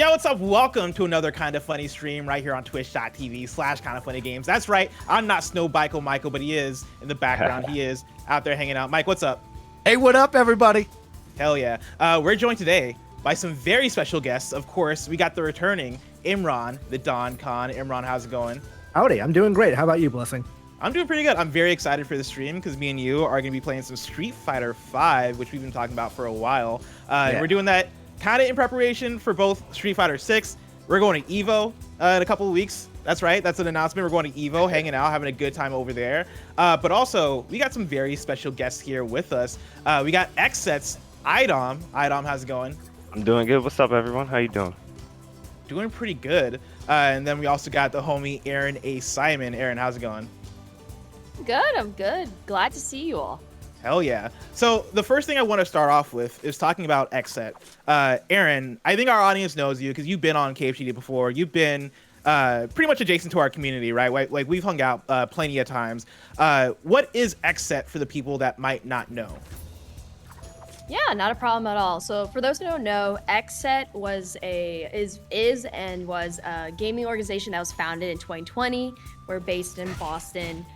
Yo, what's up? Welcome to another Kinda Funny stream right here on twitch.tv/KindaFunnyGames. That's right, I'm not Snowbikel Michael, but he is in the background. He is out there hanging out. Mike, what's up? Hey, what up, everybody? Hell yeah. We're joined today by some very special guests. Of course, we got the returning Imran, the Don Khan. Imran, how's it going? Howdy, I'm doing great. How about you, Blessing? I'm doing pretty good. I'm very excited for the stream because me and you are going to be playing some Street Fighter V, which we've been talking about for a while. And we're doing that kind of in preparation for both Street Fighter 6. We're going to EVO in a couple of weeks. That's right. That's an announcement. We're going to EVO, hanging out, having a good time over there. But also, we got some very special guests here with us. We got XSET's iDom. iDom, how's it going? I'm doing good. What's up, everyone? How you doing? Doing pretty good. And then we also got the homie Aaron A. Simon. Aaron, how's it going? Good, I'm good. Glad to see you all. Hell yeah. So the first thing I want to start off with is talking about XSET. Aaron, I think our audience knows you because you've been on KFGD before. You've been pretty much adjacent to our community, right? Like we've hung out plenty of times. What is XSET for the people that might not know? Yeah, not a problem at all. So for those who don't know, XSET was is and was a gaming organization that was founded in 2020. We're based in Boston.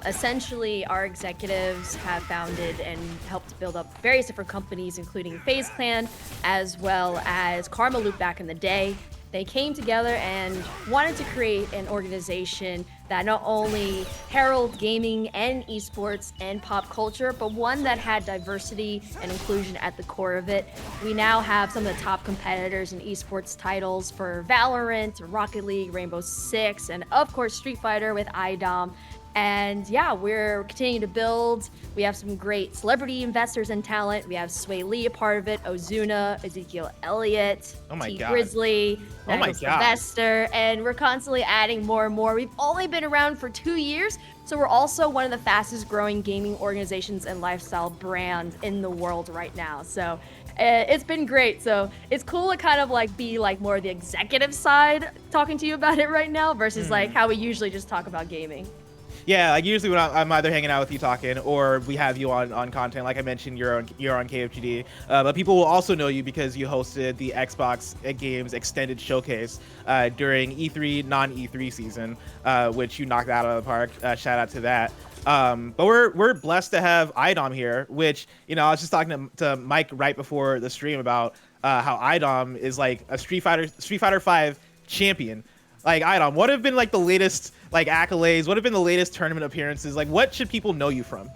Essentially, our executives have founded and helped build up various different companies, including FaZe Clan, as well as Karma Loop back in the day. They came together and wanted to create an organization that not only heralded gaming and esports and pop culture, but one that had diversity and inclusion at the core of it. We now have some of the top competitors in esports titles for Valorant, Rocket League, Rainbow Six, and of course Street Fighter with iDom. And yeah, we're continuing to build. We have some great celebrity investors and talent. We have Sway Lee a part of it, Ozuna, Ezekiel Elliott, T Grizzly, Sylvester, and we're constantly adding more and more. We've only been around for 2 years, so we're also one of the fastest growing gaming organizations and lifestyle brands in the world right now. So it's been great. So it's cool to kind of like be like more the executive side talking to you about it right now versus like how we usually just talk about gaming. Yeah, like usually when I'm either hanging out with you talking or we have you on content. Like I mentioned, you're on KFGD, but people will also know you because you hosted the Xbox Games Extended Showcase during E3 non-E3 season, which you knocked out of the park. Shout out to that. But we're blessed to have iDom here, which I was just talking to Mike right before the stream about how iDom is like a Street Fighter V champion. Like iDom, what have been like the latest like accolades? What have been the latest tournament appearances? Like what should people know you from?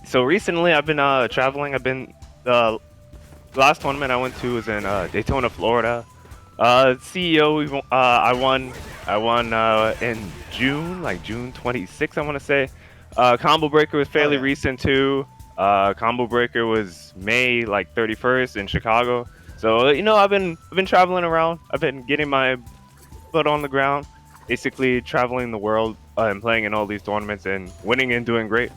So recently I've been traveling. The last tournament I went to was in Daytona, Florida. CEO, I won in June, like June 26th, I want to say. Combo Breaker was fairly recent too. Combo Breaker was May like 31st in Chicago. So I've been traveling around. I've been getting my foot on the ground, basically traveling the world and playing in all these tournaments and winning and doing great.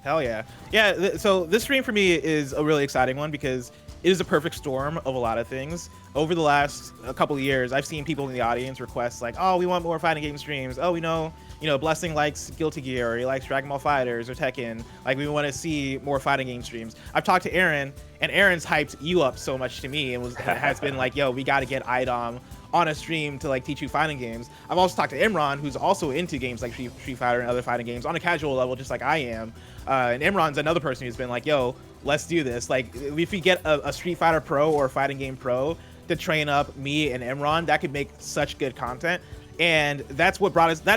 Hell yeah. Yeah, so this stream for me is a really exciting one because it is a perfect storm of a lot of things. Over the last couple of years, I've seen people in the audience request like, oh, we want more fighting game streams. Oh, we know Blessing likes Guilty Gear, or he likes Dragon Ball FighterZ or Tekken. Like, we want to see more fighting game streams. I've talked to Aaron, and Aaron's hyped you up so much to me and has been like, yo, we got to get iDom on a stream to like teach you fighting games. I've also talked to Imran, who's also into games like Street Fighter and other fighting games on a casual level, just like I am. And Imran's another person who's been like, yo, let's do this. Like, if we get a Street Fighter Pro or a fighting game pro to train up me and Imran, that could make such good content. And that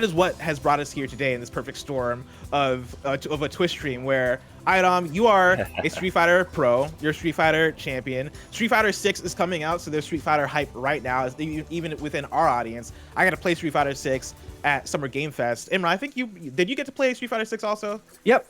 is what has brought us here today in this perfect storm of a Twitch stream where iDom, you are a Street Fighter Pro, you're a Street Fighter champion. Street Fighter 6 is coming out, so there's Street Fighter hype right now, even within our audience. I got to play Street Fighter 6 at Summer Game Fest. Imran, I think did you get to play Street Fighter 6 also? Yep.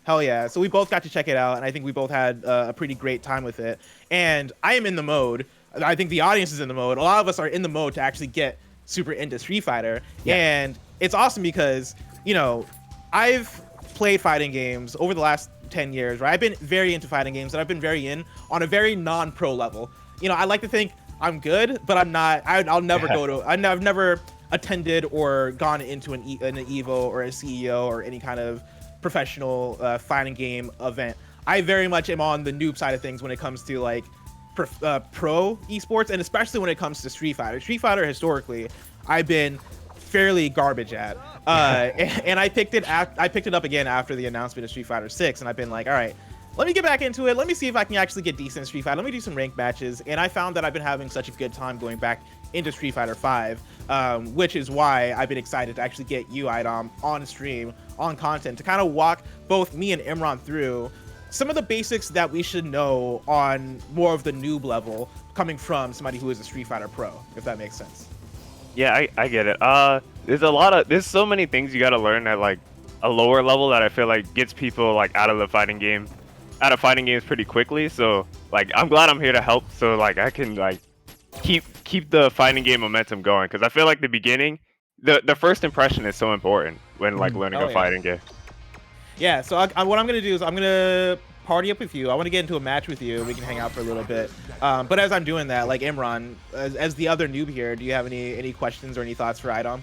Hell yeah. So we both got to check it out, and I think we both had a pretty great time with it. And I am in the mode. I think the audience is in the mode. A lot of us are in the mode to actually get super into Street Fighter. Yeah. And it's awesome because, I've played fighting games over the last 10 years, right? I've been very into fighting games, and I've been very on a very non-pro level. I like to think I'm good, but I'm not. I'll never go to. I've never attended or gone into an EVO or a CEO or any kind of professional fighting game event. I very much am on the noob side of things when it comes to like pro esports, and especially when it comes to Street Fighter. Street Fighter historically, I've been fairly garbage at, and I picked it up again after the announcement of Street Fighter 6, and I've been like, all right, let me get back into it. Let me see if I can actually get decent in Street Fighter. Let me do some ranked matches, and I found that I've been having such a good time going back into Street Fighter 5, which is why I've been excited to actually get you, iDom, on stream, on content, to kind of walk both me and Imran through some of the basics that we should know on more of the noob level, coming from somebody who is a Street Fighter pro, if that makes sense. Yeah, I get it. There's so many things you gotta learn at like a lower level that I feel like gets people like out of fighting games pretty quickly. So like I'm glad I'm here to help, so like I can like keep the fighting game momentum going, because I feel like the beginning, the first impression is so important when like learning a fighting game. Yeah, so what I'm gonna do is I'm gonna party up with you. I want to get into a match with you. We can hang out for a little bit. But as I'm doing that, like Imran, as the other noob here, do you have any questions or any thoughts for iDom?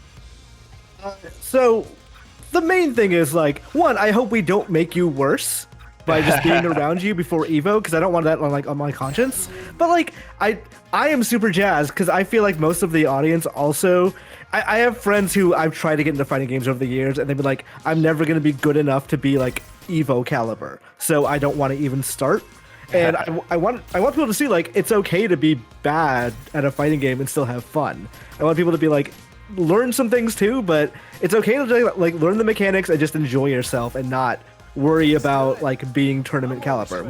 So the main thing is like, one, I hope we don't make you worse by just being around you before Evo, because I don't want that on my conscience. But like I am super jazzed because I feel like most of the audience also, I have friends who I've tried to get into fighting games over the years, and they've been like, I'm never gonna be good enough to be like Evo caliber, so I don't want to even start. And I want people to see like it's okay to be bad at a fighting game and still have fun. I want people to be like, learn some things too, but it's okay to like learn the mechanics and just enjoy yourself and not worry about like being tournament caliber.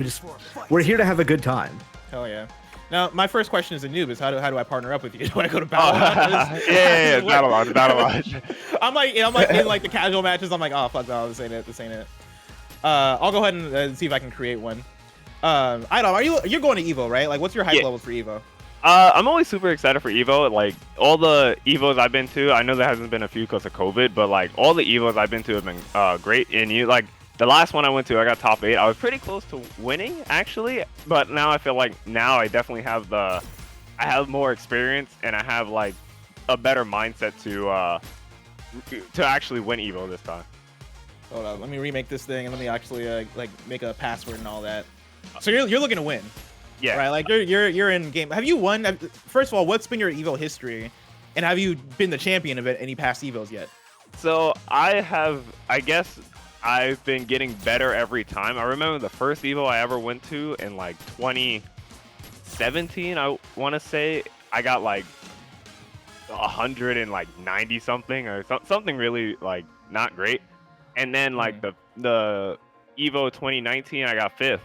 We're here to have a good time. Hell yeah. Now, my first question as a noob is how do I partner up with you? Do I go to battle? Yeah, battle lodge. I'm like in like the casual matches. I'm like, oh fuck no, this ain't it. I'll go ahead and see if I can create one. iDom, you're going to Evo, right? Like, what's your hype level for Evo? I'm always super excited for Evo. Like all the Evos I've been to, I know there hasn't been a few because of COVID, but like all the Evos I've been to have been great. And you like the last one I went to, I got top 8. I was pretty close to winning actually, but now I feel like now I definitely have I have more experience and I have like a better mindset to actually win Evo this time. Hold on, let me remake this thing and let me actually like make a password and all that. So you're looking to win. Yeah. Right. Like you're in game. Have you won? First of all, what's been your Evo history, and have you been the champion of it any past Evos yet? So I guess I've been getting better every time. I remember the first Evo I ever went to in like 2017. I want to say I got like 190 something or something really like not great. And then like the Evo 2019, I got 5th.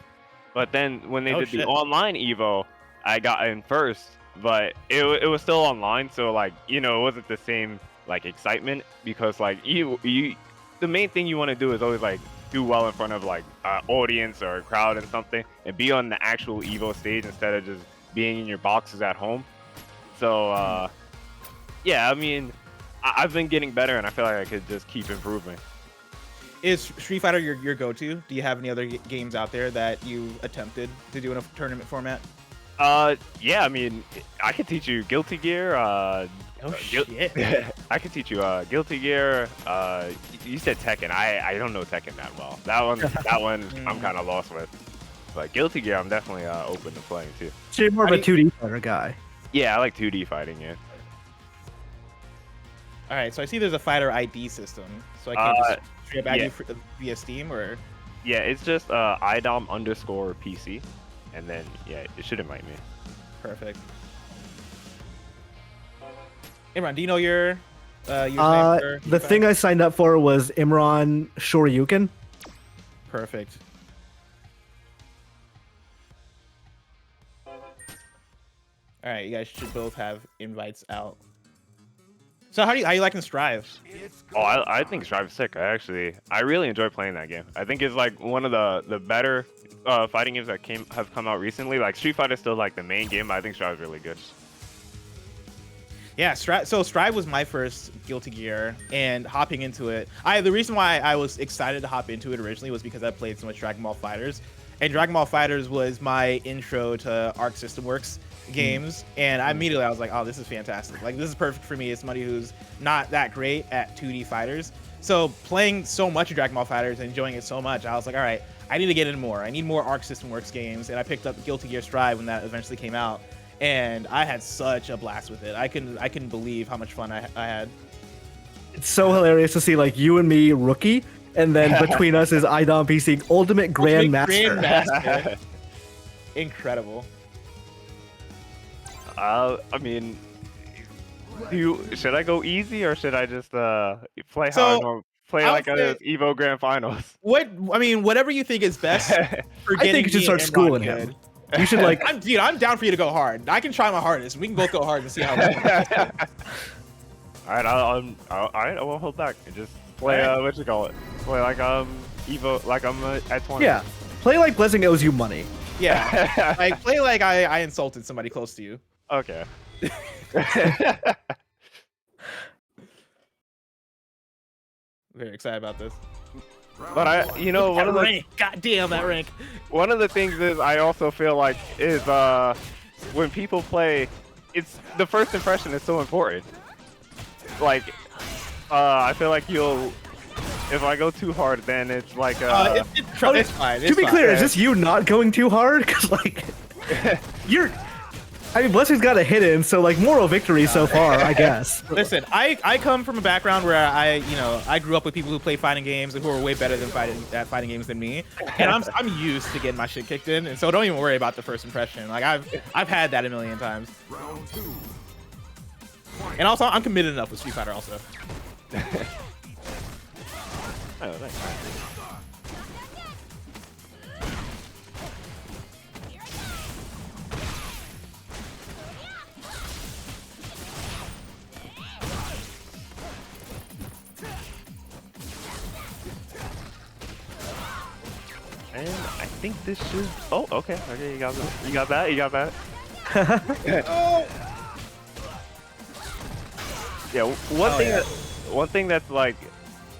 But then when they did the online Evo, I got in 1st, but it was still online, so like, you know, it wasn't the same like excitement, because like the main thing you want to do is always like do well in front of like audience or a crowd and something, and be on the actual Evo stage instead of just being in your boxes at home. So yeah, I mean, I've been getting better, and I feel like I could just keep improving. Is Street Fighter your go-to? Do you have any other games out there that you attempted to do in a tournament format? Yeah, I mean, I could teach you Guilty Gear. Shit. I could teach you Guilty Gear. You said Tekken. I don't know Tekken that well. That one I'm kind of lost with. But Guilty Gear, I'm definitely open to playing too. So you're more of a 2D fighter guy. Yeah, I like 2D fighting. Yeah. All right, so I see there's a fighter ID system, so I can't just straight add you via Steam, or? Yeah, it's just iDom _PC, and then yeah, it should invite me. Perfect. Imran, do you know your username for the thing I signed up for was Imran Shoryuken. Perfect. All right, you guys should both have invites out. So how you liking Strive? Oh, I think Strive is sick. I really enjoy playing that game. I think it's like one of the better fighting games that have come out recently. Like Street Fighter is still like the main game, but I think Strive is really good. Yeah, Strive was my first Guilty Gear, and hopping into it, the reason why I was excited to hop into it originally was because I played so much Dragon Ball FighterZ, and Dragon Ball FighterZ was my intro to Arc System Works games, and I was like, oh, this is fantastic. Like, this is perfect for me as somebody who's not that great at 2D fighters. So playing so much of Dragon Ball FighterZ and enjoying it so much, I was like, all right, I need to get in more. I need more Arc System Works games, and I picked up Guilty Gear Strive when that eventually came out, and I had such a blast with it. I couldn't believe how much fun I had. It's so hilarious to see like you and me rookie, and then between us is iDom PC Ultimate Grandmaster. Grandmaster. Incredible. I mean, should I go easy or should I just play play like a Evo Grand Finals? Whatever you think is best. For I think you should start schooling him. You should like. I'm down for you to go hard. I can try my hardest. We can both go hard and see how. All right, all right, I won't hold back. Just play what you call it? Play like Evo, like I'm at 20. Yeah, play like Blessing owes you money. Yeah, like play like I insulted somebody close to you. Okay. Very excited about this. But one of the rank. God damn that rank. One of the things is I also feel like is when people play, it's the first impression is so important. Like, I feel like if I go too hard, then it's like it's fine. To be clear, is this you not going too hard? Because like, I mean, Blessing's got a hit in, so like moral victory so far, I guess. Listen, I come from a background where I grew up with people who play fighting games and who are way better at fighting games than me, and I'm used to getting my shit kicked in, and so don't even worry about the first impression. Like I've had that a million times. And also, I'm committed enough with Street Fighter also. Oh, that's nice. And I think this should. Oh, okay. Okay, you got that. You got that. You got that. Oh. Yeah. One thing that's like,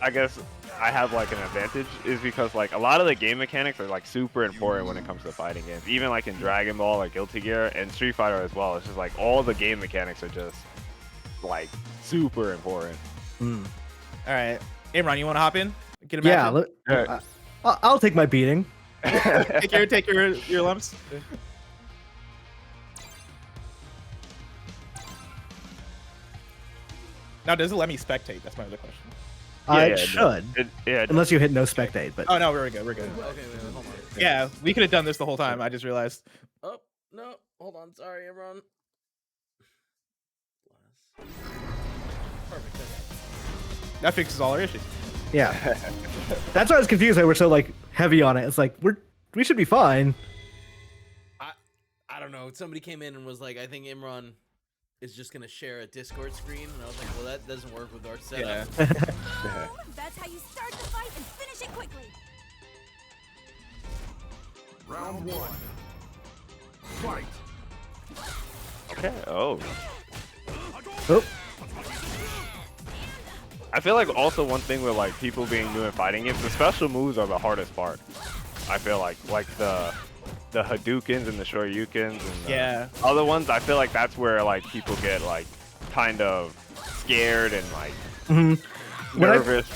I guess I have like an advantage is because like a lot of the game mechanics are like super important when it comes to fighting games. Even like in Dragon Ball, like Guilty Gear, and Street Fighter as well. It's just like all the game mechanics are just like super important. All right, Imran, you want to hop in? Get a yeah. match I'll take my beating. take your lumps. Now, does it let me spectate? That's my other question. It should. Unless you hit no spectate, but. Oh no, we're good. Okay, wait, hold on. Yeah, we could have done this the whole time. I just realized. Oh no, hold on. Sorry, everyone. Perfect. That fixes all our issues. Yeah. That's why I was confused. Why we're so like heavy on it. It's like we should be fine. I don't know. Somebody came in and was like, I think Imran is just gonna share a Discord screen, and I was like, well, that doesn't work with our setup. Yeah. That's how you start the fight and finish it quickly. Round one. Fight. Okay. Oh. Oh. I feel like also one thing with like people being new in fighting games, the special moves are the hardest part. I feel like the Hadoukens and the Shoryukens and the other ones. I feel like that's where like people get like kind of scared and like nervous.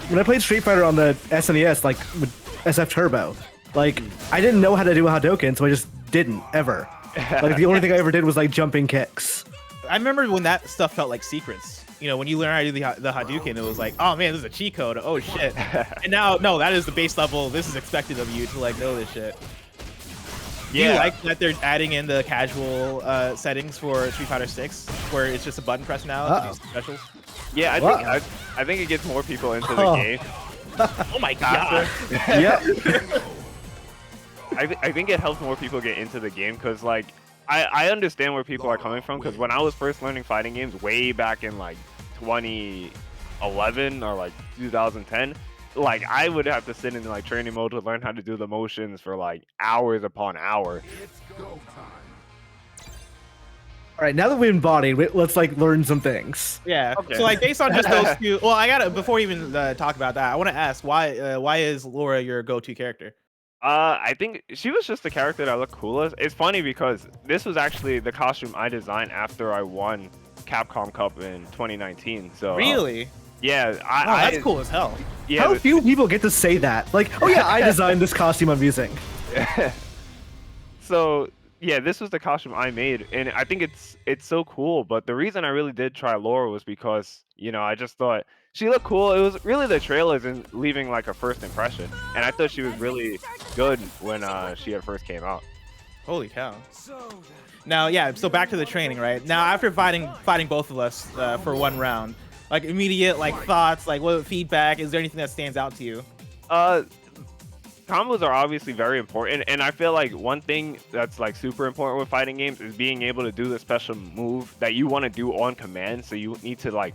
When I played Street Fighter on the SNES, like with SF Turbo, like I didn't know how to do a Hadouken, so I just didn't ever. Like the only thing I ever did was like jumping kicks. I remember when that stuff felt like secrets. You know, when you learn how to do the Hadouken, it was like, oh man, this is a cheat code. Oh shit. And now, no, that is the base level. This is expected of you to like know this shit. Do you like that they're adding in the casual settings for Street Fighter 6, where it's just a button press now to do specials? Yeah, I think it gets more people into the game. Oh my god. Yeah. I think it helps more people get into the game because like I understand where people are coming from, because when I was first learning fighting games way back in like 2011 or like 2010, like I would have to sit in like training mode to learn how to do the motions for like hours upon hours. It's go time. All right, now that we've embodied, let's like learn some things. Yeah. Okay. So like based on just those two, well, I gotta before we even talk about that, I want to ask why is Laura your go-to character? I think she was just the character that looked coolest. It's funny because this was actually the costume I designed after I won Capcom Cup in 2019. So Really? Yeah, Oh, that's cool as hell. Yeah, How few people get to say that? Like, oh yeah, I designed this costume I'm using. So yeah, this was the costume I made, and I think it's so cool. But the reason I really did try Laura was because I just thought she looked cool. It was really the trailers and leaving like a first impression, and I thought she was really good when she had first came out. Holy cow. Now, yeah, so back to the training, right? Now, after fighting both of us for one round, like immediate like thoughts, like what feedback? Is there anything that stands out to you? Combos are obviously very important, and I feel like one thing that's like super important with fighting games is being able to do the special move that you want to do on command. So you need to like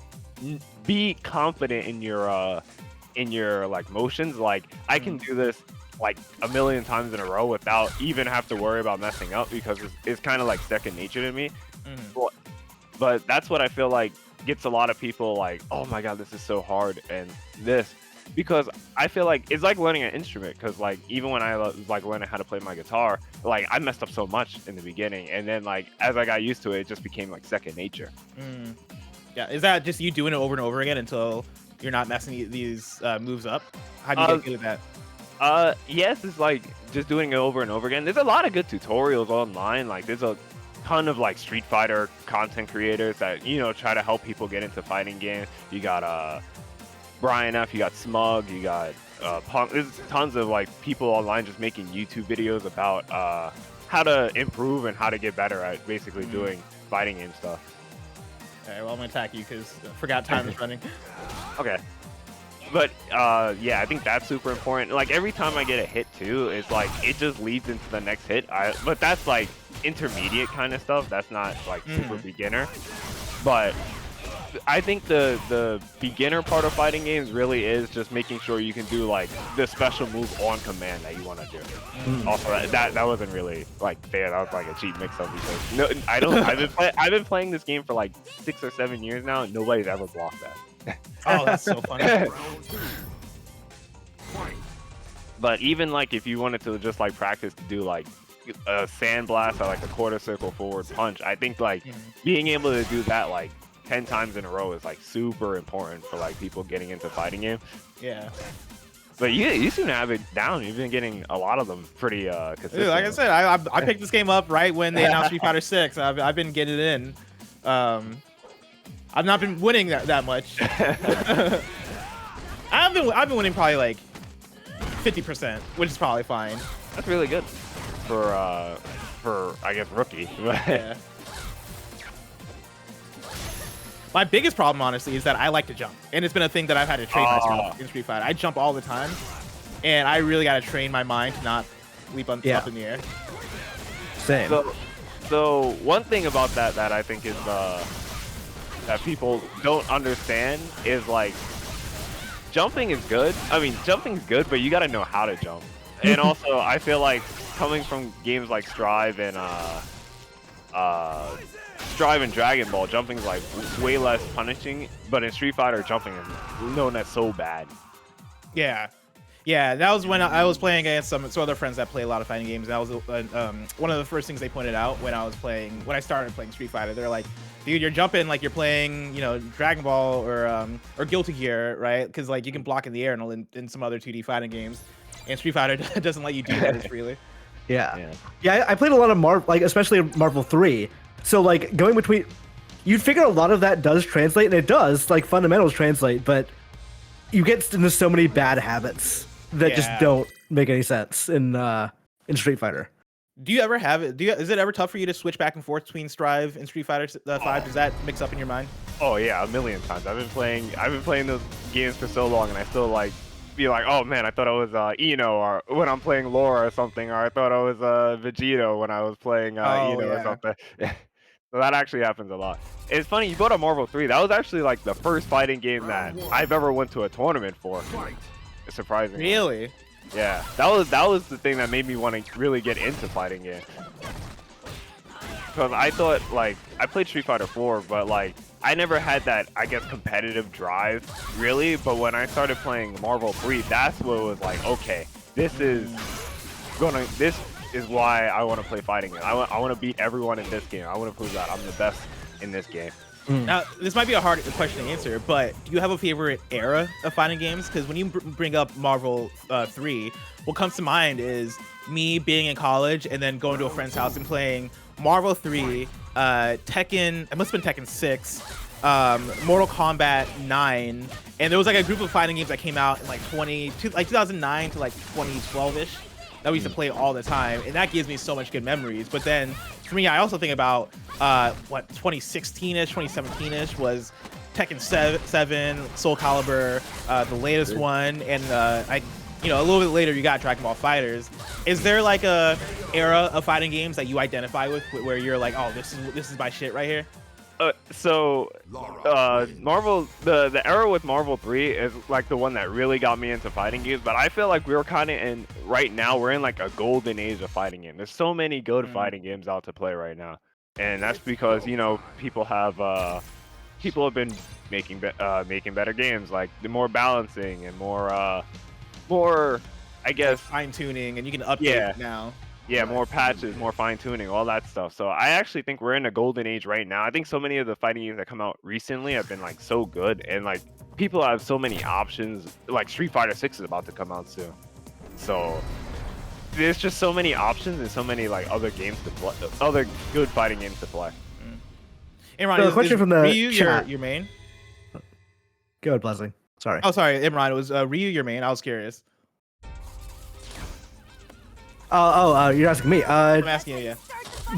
be confident in your like motions. Like I can do this like a million times in a row without even have to worry about messing up because it's kind of like second nature to me. But that's what I feel like gets a lot of people like, oh my god, this is so hard, and this, because I feel like it's like learning an instrument. Because like even when I was like learning how to play my guitar, like I messed up so much in the beginning, and then like as I got used to it, it just became like second nature. Yeah, is that just you doing it over and over again until you're not messing these moves up? How do you get good at that? Yes, it's like just doing it over and over again. There's a lot of good tutorials online. Like there's a ton of like Street Fighter content creators that try to help people get into fighting games. You got Brian F, you got Smug, you got Punk. There's tons of like people online just making YouTube videos about how to improve and how to get better at basically doing fighting game stuff. Okay, well I'm gonna attack you because I forgot time is running. Okay. But yeah, I think that's super important. Like every time I get a hit too, it's like it just leads into the next hit. But that's like intermediate kind of stuff. That's not like super beginner. But I think the beginner part of fighting games really is just making sure you can do like the special move on command that you want to do. Also, that wasn't really like fair. That was like a cheap mix-up because no, I don't. I've been playing this game for like 6 or 7 years now, and nobody's ever blocked that. Oh, that's so funny. But even like if you wanted to just like practice to do like a sandblast or like a quarter circle forward punch, I think like being able to do that like 10 times in a row is like super important for like people getting into fighting games. Yeah. But you seem to have it down. You've been getting a lot of them pretty consistent. Dude, like I said, I picked this game up right when they announced Street Fighter 6. I've been getting it in. I've not been winning that much. I've been winning probably like 50%, which is probably fine. That's really good for I guess rookie. Yeah. My biggest problem, honestly, is that I like to jump, and it's been a thing that I've had to train myself in Street Fighter. I jump all the time, and I really got to train my mind to not leap up in the air. Same. So one thing about that I think is that people don't understand is like jumping is good. I mean, jumping is good, but you got to know how to jump. And also, I feel like coming from games like Strive and Dragon Ball, jumping is like way less punishing. But in Street Fighter, jumping is known as so bad. Yeah. Yeah, that was when I was playing against some other friends that play a lot of fighting games. That was one of the first things they pointed out when I started playing Street Fighter. They're like, dude, you're jumping like you're playing, Dragon Ball or Guilty Gear, right? Because like you can block in the air in some other 2D fighting games, and Street Fighter doesn't let you do that as freely. Yeah. I played a lot of Marvel, like especially Marvel 3. So like going between, you'd figure a lot of that does translate, and it does, like fundamentals translate, but you get into so many bad habits that just don't make any sense in Street Fighter. Do you ever have it? Is it ever tough for you to switch back and forth between Strive and Street Fighter 5? Does that mix up in your mind? Oh yeah, a million times. I've been playing those games for so long, and I still like be like, oh man, I thought I was Eno, or when I'm playing Laura or something, or I thought I was Vegito when I was playing Eno or something. So that actually happens a lot. It's funny, you go to Marvel 3. That was actually like the first fighting game that I've ever went to a tournament for. Surprisingly. Really? Yeah, that was the thing that made me want to really get into fighting games. Because I thought, like, I played Street Fighter 4, but like I never had that, I guess, competitive drive really. But when I started playing Marvel 3, that's what was like, okay, this is why I want to play fighting game. I want to beat everyone in this game. I want to prove that I'm the best in this game. Now, this might be a hard question to answer, but do you have a favorite era of fighting games? Because when you bring up Marvel 3, what comes to mind is me being in college and then going to a friend's house and playing Marvel 3, Tekken, it must have been Tekken 6, Mortal Kombat 9, and there was like a group of fighting games that came out in like 2009 to like 2012-ish that we used to play all the time, and that gives me so much good memories. But then for me, I also think about what 2016-ish, 2017-ish was Tekken 7, Soul Calibur, the latest one, and a little bit later you got Dragon Ball Fighters. Is there like a era of fighting games that you identify with where you're like, oh, this is my shit right here? Marvel, the era with Marvel 3 is like the one that really got me into fighting games, but I feel like we're kind of in, right now, we're in like a golden age of fighting games. There's so many good fighting games out to play right now. And that's because, people have been making better games, like the more balancing and more, I guess, fine tuning, and you can update now. Yeah, more patches, more fine tuning, all that stuff. So I actually think we're in a golden age right now. I think so many of the fighting games that come out recently have been like so good, and like people have so many options. Like Street Fighter 6 is about to come out soon, so there's just so many options and so many like other games to play, other good fighting games to play. Imran, So, a question from the Ryu chat. your main? Go ahead, Blessing. Sorry. Oh, sorry, Imran. It was Ryu your main. I was curious. You're asking me. I'm asking you, yeah.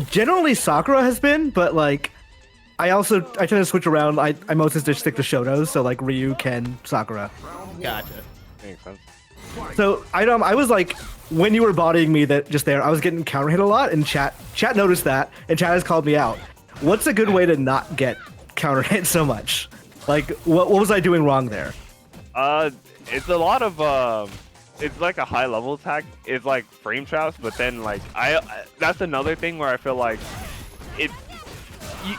Generally, Sakura has been, but like, I tend to switch around. I mostly just stick to Shotos, so like Ryu, Ken, Sakura. Gotcha. Makes sense. So iDom, I was like, when you were bodying me I was getting counter hit a lot, and chat noticed that, and chat has called me out. What's a good way to not get counter hit so much? Like, what was I doing wrong there? It's a lot of it's like a high level attack. It's like frame traps, but then like that's another thing where I feel like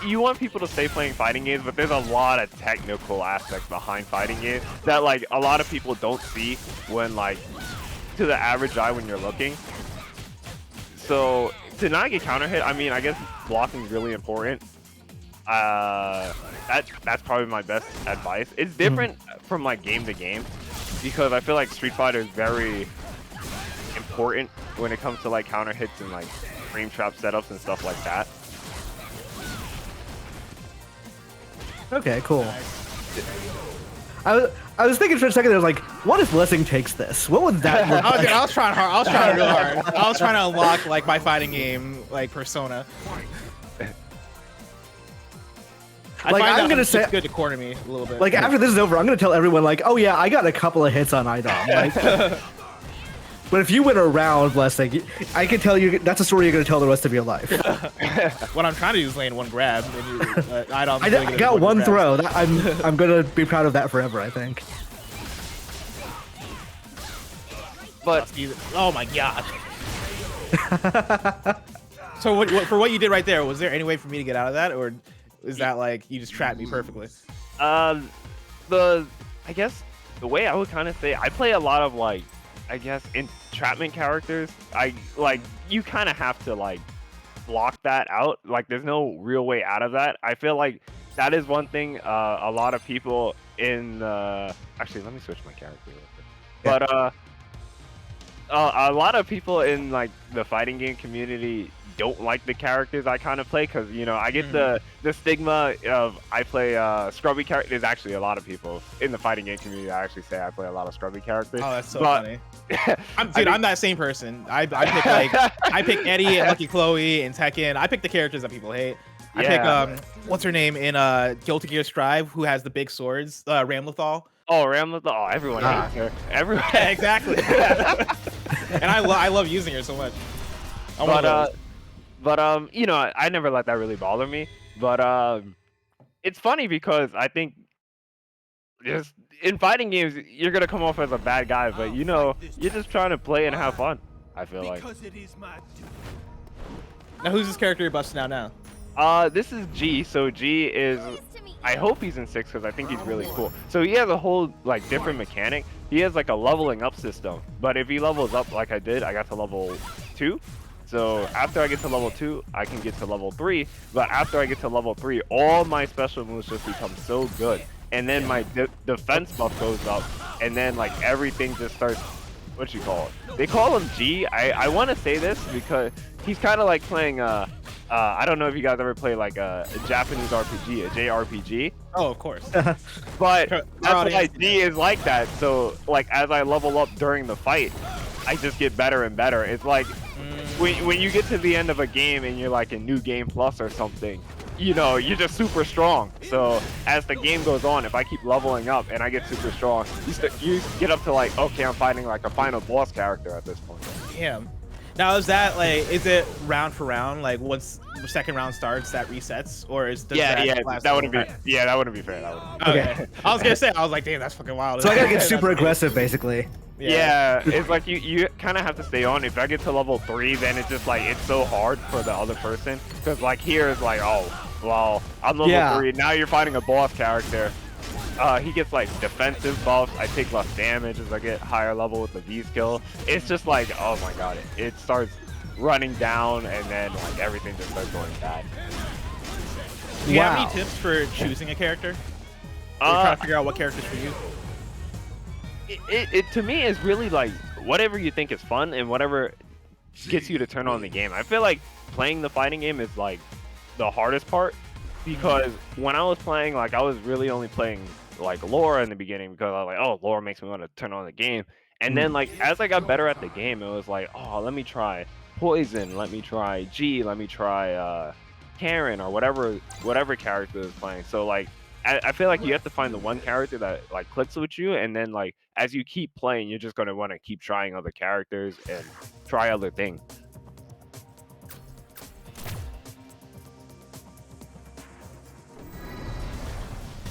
you want people to stay playing fighting games, but there's a lot of technical aspects behind fighting games that like a lot of people don't see when like to the average eye when you're looking. So to not get counter hit, I mean, I guess blocking is really important. That's probably my best advice. It's different from like game to game, because I feel like Street Fighter is very important when it comes to like counter hits and like frame trap setups and stuff like that. Okay, cool. I was thinking for a second, I was like, what if Blessing takes this? What would that look like? I was trying hard. I was trying real hard. I was trying to unlock like my fighting game like persona. Like, I'm gonna say, it's good to corner me a little bit. like, after this is over, I'm gonna tell everyone, like, oh yeah, I got a couple of hits on iDom. Like, but if you win a round, Blessing, I can tell you that's a story you're gonna tell the rest of your life. What I'm trying to do is land one grab. And iDom's I really good at got one grabs. throw. I'm gonna be proud of that forever, I think. But oh my god. So for what you did right there, was there any way for me to get out of that, or is that like you just trapped me perfectly? I guess the way I would kind of say, I play a lot of like, I guess, entrapment characters. You kind of have to like block that out. Like there's no real way out of that. I feel like that is one thing a lot of people in actually, let me switch my character real quick. Yeah. But a lot of people in like the fighting game community don't like the characters I kind of play, because I get the stigma of I play scrubby characters. There's actually a lot of people in the fighting game community that actually say I play a lot of scrubby characters. Oh, that's so funny. I'm that same person. I pick I pick Eddie and Lucky Chloe and Tekken. I pick the characters that people hate. I pick what's her name in Guilty Gear Strive, who has the big swords, Ramlethal. Oh, Ramlethal. Oh, everyone hates her. Everyone. Yeah, exactly. And I love using her so much. But I never let that really bother me. But it's funny because I think just in fighting games you're gonna come off as a bad guy, but you're just trying to play and have fun. I feel like. Now who's this character you're busting out now? This is G. So G is. I hope he's in 6 because I think he's really cool. So he has a whole like different mechanic. He has like a leveling up system. But if he levels up like I did, I got to level 2. So after I get to level 2, I can get to level 3. But after I get to level 3, all my special moves just become so good. And then my defense buff goes up. And then like everything just starts, what you call it? They call him G. I want to say this because he's kind of like playing I don't know if you guys ever play like a Japanese RPG, a JRPG. Oh, of course. But Our that's why audience G is like that. So like as I level up during the fight, I just get better and better. It's like when you get to the end of a game and you're like in New Game Plus or something, you know, you're just super strong. So as the game goes on, if I keep leveling up and I get super strong, you get up to like, okay, I'm fighting like a final boss character at this point. Damn. Now is that like, is it round for round? Like once the second round starts, that resets, or is that wouldn't be that wouldn't be fair. That wouldn't be fair. Okay. I was gonna say, I was like, damn, that's fucking wild. So I gotta get super aggressive, basically. Yeah, it's like you kind of have to stay on. If I get to level 3, then it's just like it's so hard for the other person because like here is like, oh well, I'm level 3. Now you're fighting a boss character. He gets like defensive buffs. I take less damage as I get higher level with the V skill. It's just like, oh my god, it starts running down and then like everything just starts going bad. Do you have any tips for choosing a character? Or trying to figure out what characters for you? It to me is really like whatever you think is fun and whatever gets you to turn on the game. I feel like playing the fighting game is like the hardest part because when I was playing, like I was really only playing like Laura in the beginning because I was like, oh, Laura makes me want to turn on the game. And then like as I got better at the game, it was like, oh, let me try Poison, let me try G, let me try Karen or whatever character is playing. So like I feel like you have to find the one character that like clicks with you, and then like as you keep playing, you're just gonna want to keep trying other characters and try other things.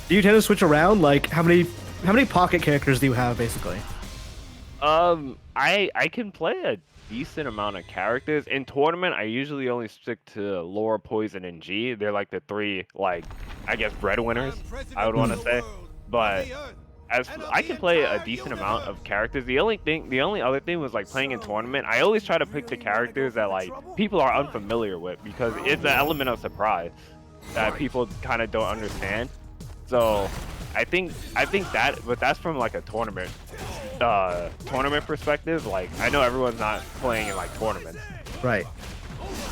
Do you tend to switch around? Like how many pocket characters do you have basically? I can play a decent amount of characters. In tournament, I usually only stick to Laura, Poison, and G. They're like the 3, like, I guess, breadwinners, I would want to say. But as I can play a decent amount of characters. The only other thing was like playing in tournament. I always try to pick the characters that like people are unfamiliar with because it's an element of surprise that people kind of don't understand. So I think that, but that's from like a tournament perspective. Like I know everyone's not playing in like tournaments, right?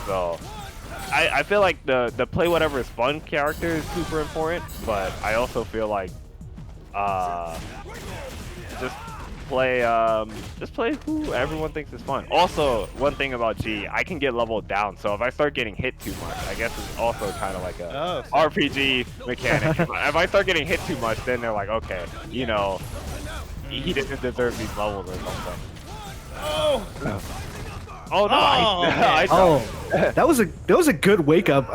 So I feel like the play whatever is fun character is super important, but I also feel like just play who everyone thinks is fun. Also, one thing about G, I can get leveled down, so if I start getting hit too much, I guess it's also kind of like a RPG mechanic. If I start getting hit too much, then they're like, okay, you know, he didn't deserve these levels or something. Oh no! That was a good wake up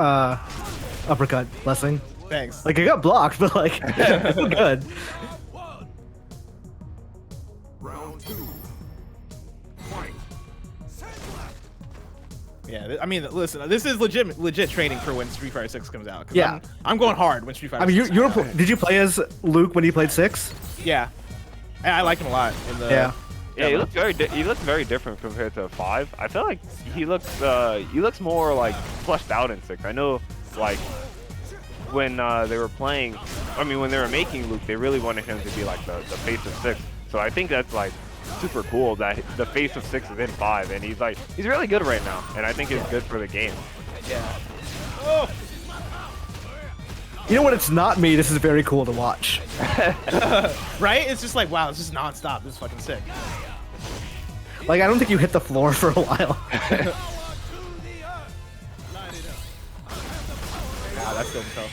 uppercut, Blessing. Thanks. Like I got blocked, but like it's still good. Round 2. Fight. Yeah, I mean, listen, this is legit training for when Street Fighter 6 comes out. Yeah, I'm going hard when Street Fighter. I mean, 6 comes out. did you play as Luke when he played 6? Yeah, and I liked him a lot. In the, yeah. Yeah, he looks very different compared to 5. I feel like he looks more like fleshed out in 6. I know, like when they were playing, I mean, when they were making Luke, they really wanted him to be like the face of 6. So I think that's like super cool that the face of 6 is in 5, and he's really good right now, and I think it's good for the game. Yeah. Oh. You know what? It's not me. This is very cool to watch. Right? It's just like, wow, it's just non-stop. This is fucking sick. Like I don't think you hit the floor for a while. Wow, that's so tough.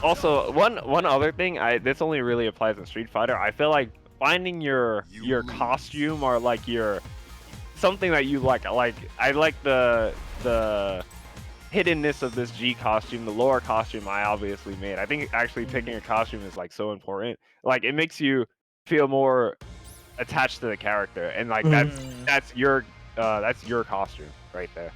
Also, one other thing, this only really applies in Street Fighter. I feel like finding your costume or like your something that you like I like the hiddenness of this G costume, the Laura costume I obviously made. I think actually picking a costume is like so important. Like it makes you feel more attached to the character, and like that's your costume right there.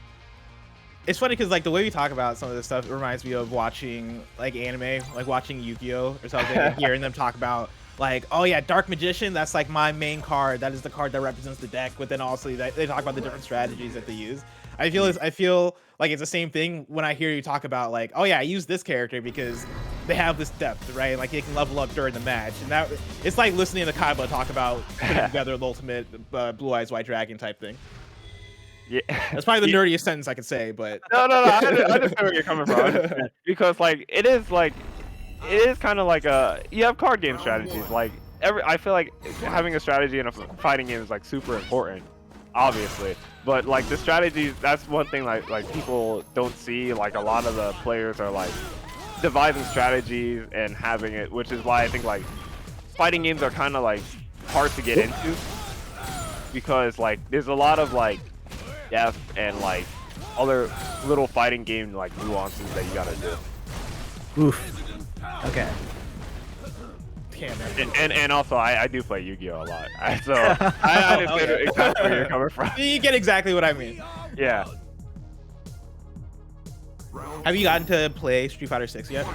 It's funny because like the way we talk about some of this stuff reminds me of watching like anime, like watching Yu-Gi-Oh or something, and hearing them talk about like, oh yeah, Dark Magician, that's like my main card. That is the card that represents the deck. But then also they talk about the different strategies that they use. I feel like it's the same thing when I hear you talk about like, oh yeah, I use this character because they have this depth, right? Like they can level up during the match, and that it's like listening to Kaiba talk about putting together the ultimate Blue Eyes White Dragon type thing. Yeah, That's probably the nerdiest sentence I could say, but no. I understand where you're coming from. Because like it is kind of like you have card game strategies. Like I feel like having a strategy in a fighting game is like super important, obviously. But like the strategies, that's one thing like people don't see. Like a lot of the players are like devising strategies and having it, which is why I think like fighting games are kind of like hard to get into, because like there's a lot of like depth and like other little fighting game like nuances that you gotta do. Oof. Okay. damn it. And also I do play Yu-Gi-Oh a lot, so I understand exactly where you're coming from. You get exactly what I mean. Yeah. Have you gotten to play Street Fighter 6 yet?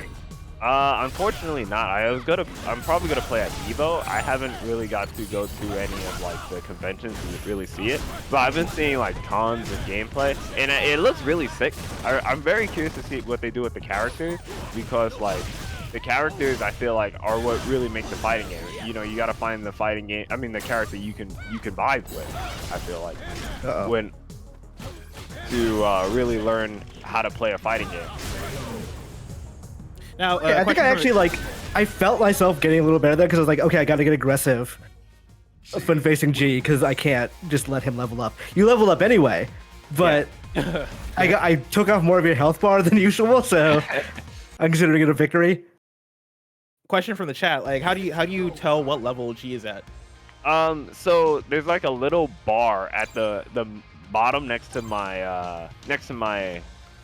Unfortunately not. I'm probably gonna play at Evo. I haven't really got to go to any of like the conventions to really see it, but I've been seeing like tons of gameplay, and it looks really sick. I'm very curious to see what they do with the characters, because like the characters I feel like are what really make the fighting game. You know, you gotta find the fighting game. I mean, the character you can vibe with. I feel like when to really learn how to play a fighting game. Now, I think I actually like. I felt myself getting a little better there because I was like, okay, I got to get aggressive when facing G because I can't just let him level up. You level up anyway, but I took off more of your health bar than usual, so I'm considering it a victory. Question from the chat: like, how do you tell what level G is at? So there's like a little bar at the bottom next to my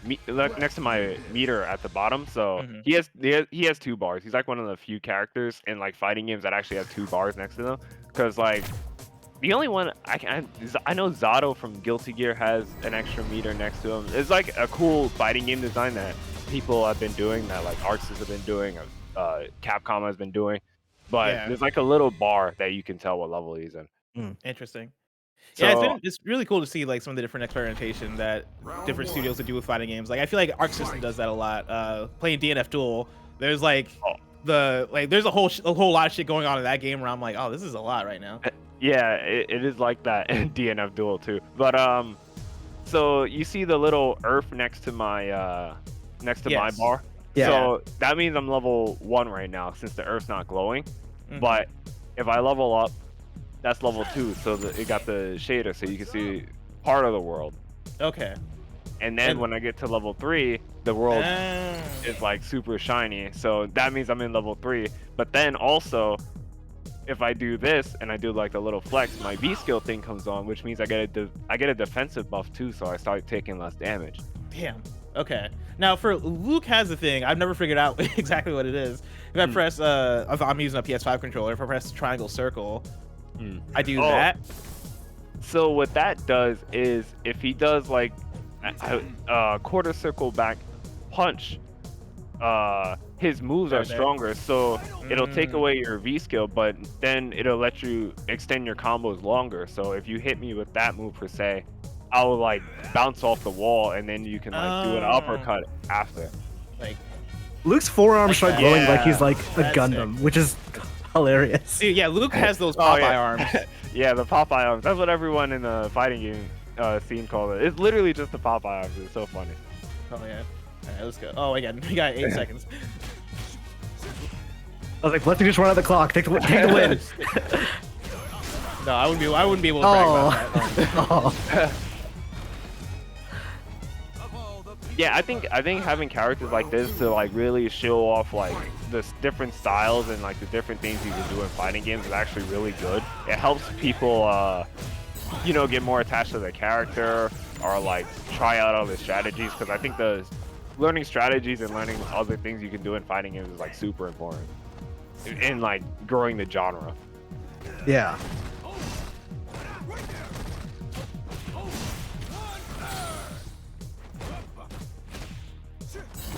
meter at the bottom. So he has 2 bars. He's like one of the few characters in like fighting games that actually have 2 bars next to them. Because like the only one I know Zato from Guilty Gear has an extra meter next to him. It's like a cool fighting game design that people have been doing, that like Arxis have been doing, Capcom has been doing. But there's like a little bar that you can tell what level he's in. Interesting. So, yeah, it's really cool to see like some of the different experimentation that different studios would do with fighting games. Like I feel like Arc System does that a lot. Playing DNF Duel, there's like there's a whole lot of shit going on in that game where I'm like, oh, this is a lot right now. Yeah, it is like that in DNF Duel too. But so you see the little earth next to my my bar. Yeah. So that means I'm level 1 right now since the earth's not glowing. But if I level up, that's level 2, so it got the shader, so you can see part of the world. Okay. And then when I get to level 3, the world is like super shiny, so that means I'm in level 3. But then also, if I do this and I do like the little flex, my V skill thing comes on, which means I get a defensive buff too, so I start taking less damage. Damn. Okay. Now for Luke has a thing I've never figured out exactly what it is. If I press if I'm using a PS5 controller, if I press triangle circle, I do that. So what that does is if he does like a quarter circle back punch, his moves are stronger, so it'll take away your V skill, but then it'll let you extend your combos longer. So if you hit me with that move per se, I'll like bounce off the wall, and then you can like do an uppercut after. Like Luke's forearms start glowing like he's like a That's Gundam, sick. which is hilarious. Dude, yeah, Luke has those Popeye arms. Yeah, the Popeye arms. That's what everyone in the fighting game scene called it. It's literally just the Popeye arms. It's so funny. Oh yeah. All right, let's go. Oh, again, we got 8 seconds. I was like, let's just run out the clock. Take the win. No, I wouldn't be able to brag about that. Oh. Yeah, I think having characters like this to like really show off like the different styles and like the different things you can do in fighting games is actually really good. It helps people, get more attached to the character or like try out other strategies, because I think the learning strategies and learning other things you can do in fighting games is like super important in like growing the genre. Yeah.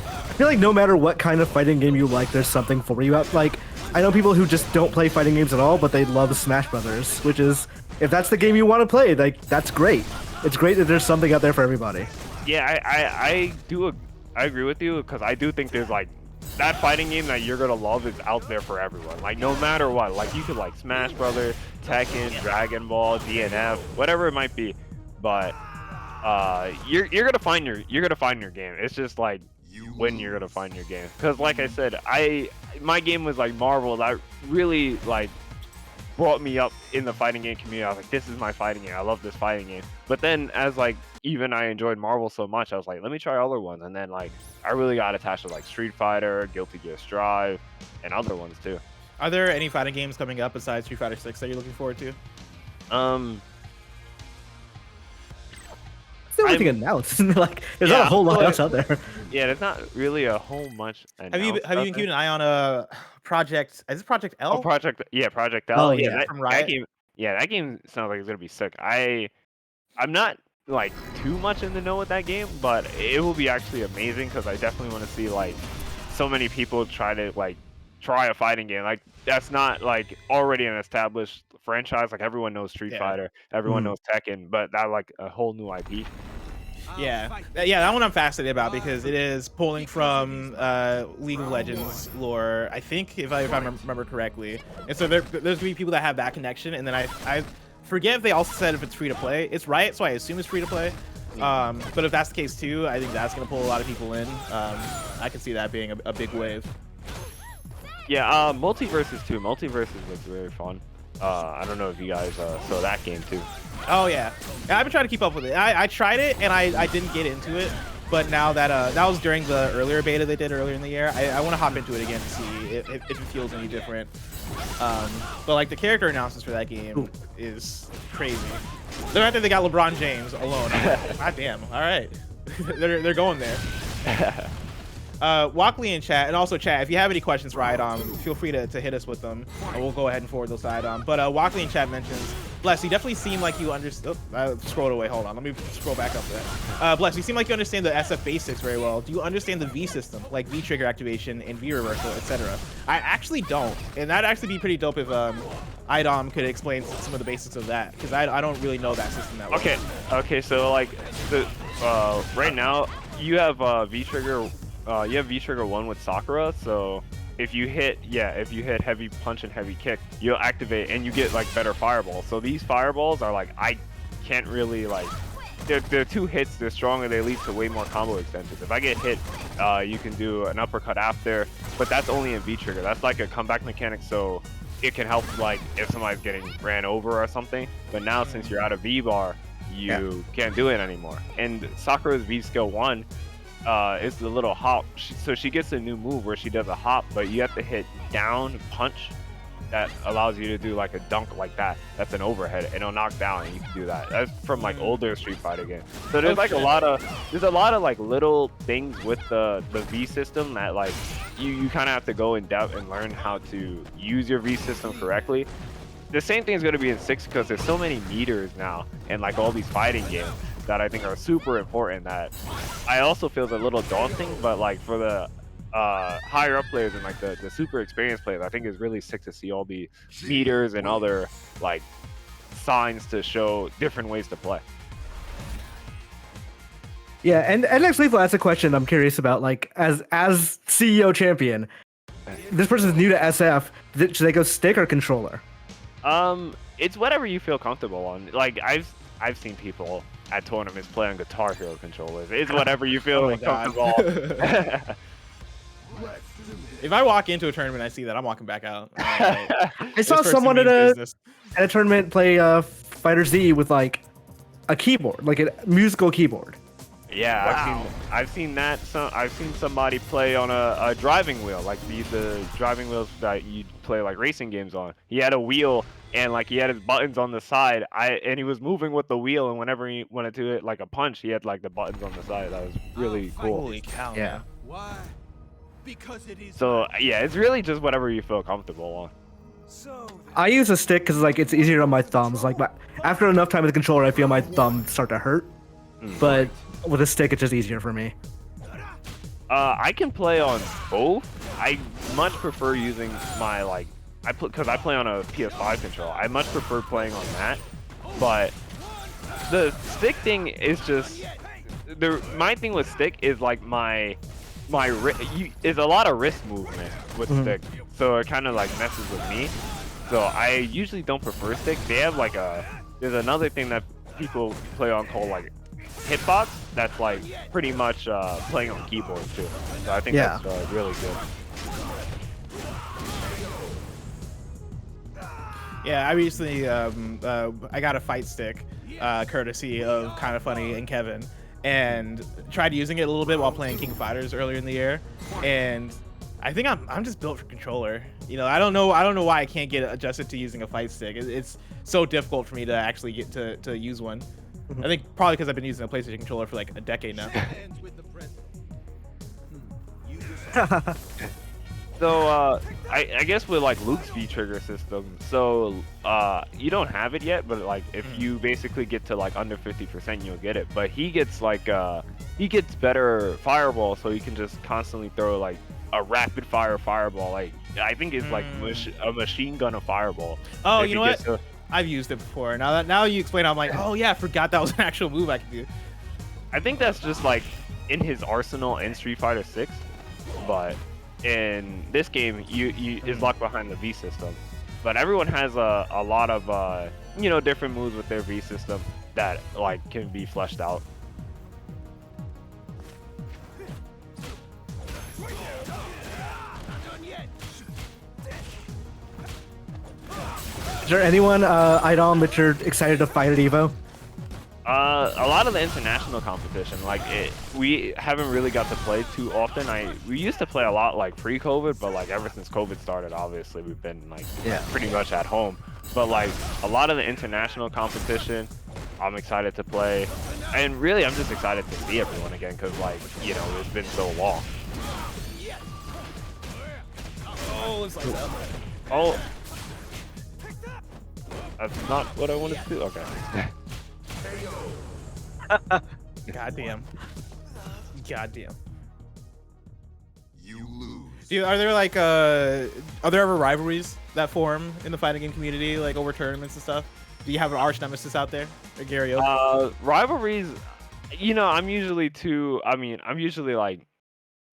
I feel like no matter what kind of fighting game you like, there's something for you out. Like, I know people who just don't play fighting games at all, but they love Smash Brothers, which is, if that's the game you want to play, like that's great. It's great that there's something out there for everybody. Yeah, I agree with you because I do think there's like that fighting game that you're gonna love is out there for everyone. Like no matter what, like you could like Smash Brothers, Tekken, Dragon Ball, DNF, whatever it might be, but you're gonna find your game. It's just like when you're gonna find your game. Because like I said, my game was like Marvel that really like brought me up in the fighting game community. I was like, this is my fighting game. I love this fighting game. But then as like even I enjoyed Marvel so much, I was like, let me try other ones. And then like I really got attached to like Street Fighter, Guilty Gear Strive, and other ones too. Are there any fighting games coming up besides Street Fighter 6 that you're looking forward to? Still anything announced. Like there's not a whole lot else out there. Yeah, there's not really a whole much. Have you been keeping an eye on a Project? Is it Project L? Oh, Project L. Oh, yeah. That game. Yeah, that game sounds like it's gonna be sick. I'm not like too much in the know with that game, but it will be actually amazing because I definitely want to see like so many people try a fighting game. Like that's not like already an established franchise. Like everyone knows Street Fighter, everyone knows Tekken, but that like a whole new IP. Yeah, that one I'm fascinated about because it is pulling from League of Legends lore, I think, if I remember correctly. And so there's gonna be people that have that connection, and then I forget if they also said if it's free to play. It's Riot, so I assume it's free to play. But if that's the case too, I think that's gonna pull a lot of people in. I can see that being a big wave. Yeah, Multiverses too. Multiverses looks very fun. I don't know if you guys saw that game too. Oh yeah, I've been trying to keep up with it. I tried it and I didn't get into it, but now that that was during the earlier beta they did earlier in the year, I want to hop into it again to see if it feels any different. But like the character announcements for that game is crazy. The fact that they got LeBron James alone, I'm like, god damn. All right, they're going there. Walkley in chat, and also chat, if you have any questions for iDom, feel free to hit us with them, and we'll go ahead and forward those to iDom. But Walkley in chat mentions, Bless, you definitely seem like you understand. I scrolled away. Hold on, let me scroll back up there. Bless, you seem like you understand the SF basics very well. Do you understand the V system, like V trigger activation and V reversal, etc.? I actually don't, and that'd actually be pretty dope if iDom could explain some of the basics of that, because I don't really know that system that well. Okay, so like the right now you have V trigger. You have V trigger 1 with Sakura, so if you hit heavy punch and heavy kick, you'll activate and you get like better fireballs. So these fireballs are like, I can't really like, they're 2 hits, they're stronger, they lead to way more combo extensions. If I get hit, you can do an uppercut after, but that's only in V trigger. That's like a comeback mechanic, so it can help like if somebody's getting ran over or something. But now since you're out of V bar, you can't do it anymore. And Sakura's V skill 1 is the little hop. So she gets a new move where she does a hop, but you have to hit down punch that allows you to do like a dunk like that. That's an overhead and it'll knock down, and you can do that. That's from like older Street Fighter games. So there's like a lot of like little things with the V system that like you kind of have to go in depth and learn how to use your V system correctly. The same thing is going to be in 6 because there's so many meters now and like all these fighting games that I think are super important that I also feel is a little daunting, but like for the higher up players and like the super experienced players, I think it's really sick to see all the meters and other like signs to show different ways to play. Yeah, and next Lethal asked a question I'm curious about, like as CEO champion, this person's new to SF, should they go stick or controller? It's whatever you feel comfortable on. Like I've seen people at tournaments play on Guitar Hero controllers. It's whatever you feel comfortable. If I walk into a tournament, I see that, I'm walking back out. I saw someone at a tournament play Fighter Z with like a keyboard, like a musical keyboard. Yeah, wow. I've seen that. I've seen somebody play on a driving wheel, like the driving wheels that you play like racing games on. He had a wheel and like he had his buttons on the side. And he was moving with the wheel, and whenever he wanted to hit like a punch, he had like the buttons on the side. That was really cool. Holy cow! Yeah. Why? Because it is. So yeah, it's really just whatever you feel comfortable on. So I use a stick because like it's easier on my thumbs. Like after enough time with the controller, I feel my thumbs start to hurt. But with a stick, it's just easier for me. I can play on both. I much prefer using my because I play on a PS5 controller. I much prefer playing on that, but the stick thing is just my thing with stick is like is a lot of wrist movement with stick, so it kind of like messes with me. So I usually don't prefer stick. They have like there's another thing that people play on called like hitbox. That's like pretty much playing on keyboard too. So I think that's really good. Yeah, I recently I got a fight stick, courtesy of KindaFunny and Kevin, and tried using it a little bit while playing King of Fighters earlier in the year, and I think I'm just built for controller. You know, I don't know why I can't get adjusted to using a fight stick. It's so difficult for me to actually get to use one. I think probably because I've been using a PlayStation controller for like a decade now. So I guess with like Luke's V trigger system, so you don't have it yet, but like if you basically get to like under 50%, you'll get it. But he gets like he gets better fireball, so he can just constantly throw like a rapid fire fireball. Like I think it's like a machine gun of fireball. Oh, you know what? I've used it before. Now you explain, I'm like, oh yeah, I forgot that was an actual move I could do. I think that's just like in his arsenal in Street Fighter 6, but in this game, you is locked behind the V system. But everyone has a lot of different moves with their V system that like can be fleshed out. Is there anyone, iDom, that you're excited to fight at EVO? A lot of the international competition, like we haven't really got to play too often. We used to play a lot like pre-COVID, but like ever since COVID started, obviously we've been like pretty much at home. But like a lot of the international competition, I'm excited to play, and really I'm just excited to see everyone again because like it's been so long. Oh, it's like that. Oh, that's not what I wanted to do. Okay. Goddamn. You lose. Dude, are there like are there ever rivalries that form in the fighting game community, like over tournaments and stuff? Do you have an arch nemesis out there, or Gary? Rivalries, I'm usually like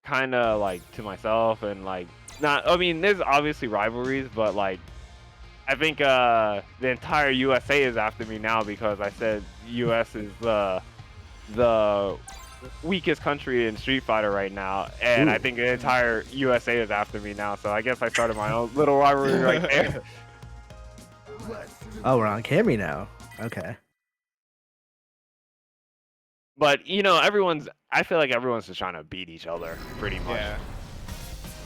kind of like to myself and like not. I mean, there's obviously rivalries, but like I think the entire USA is after me now because I said US is the weakest country in Street Fighter right now, and I think the entire USA is after me now. So I guess I started my own little rivalry right there. Oh, we're on Cammy now. Okay. But I feel like everyone's just trying to beat each other pretty much.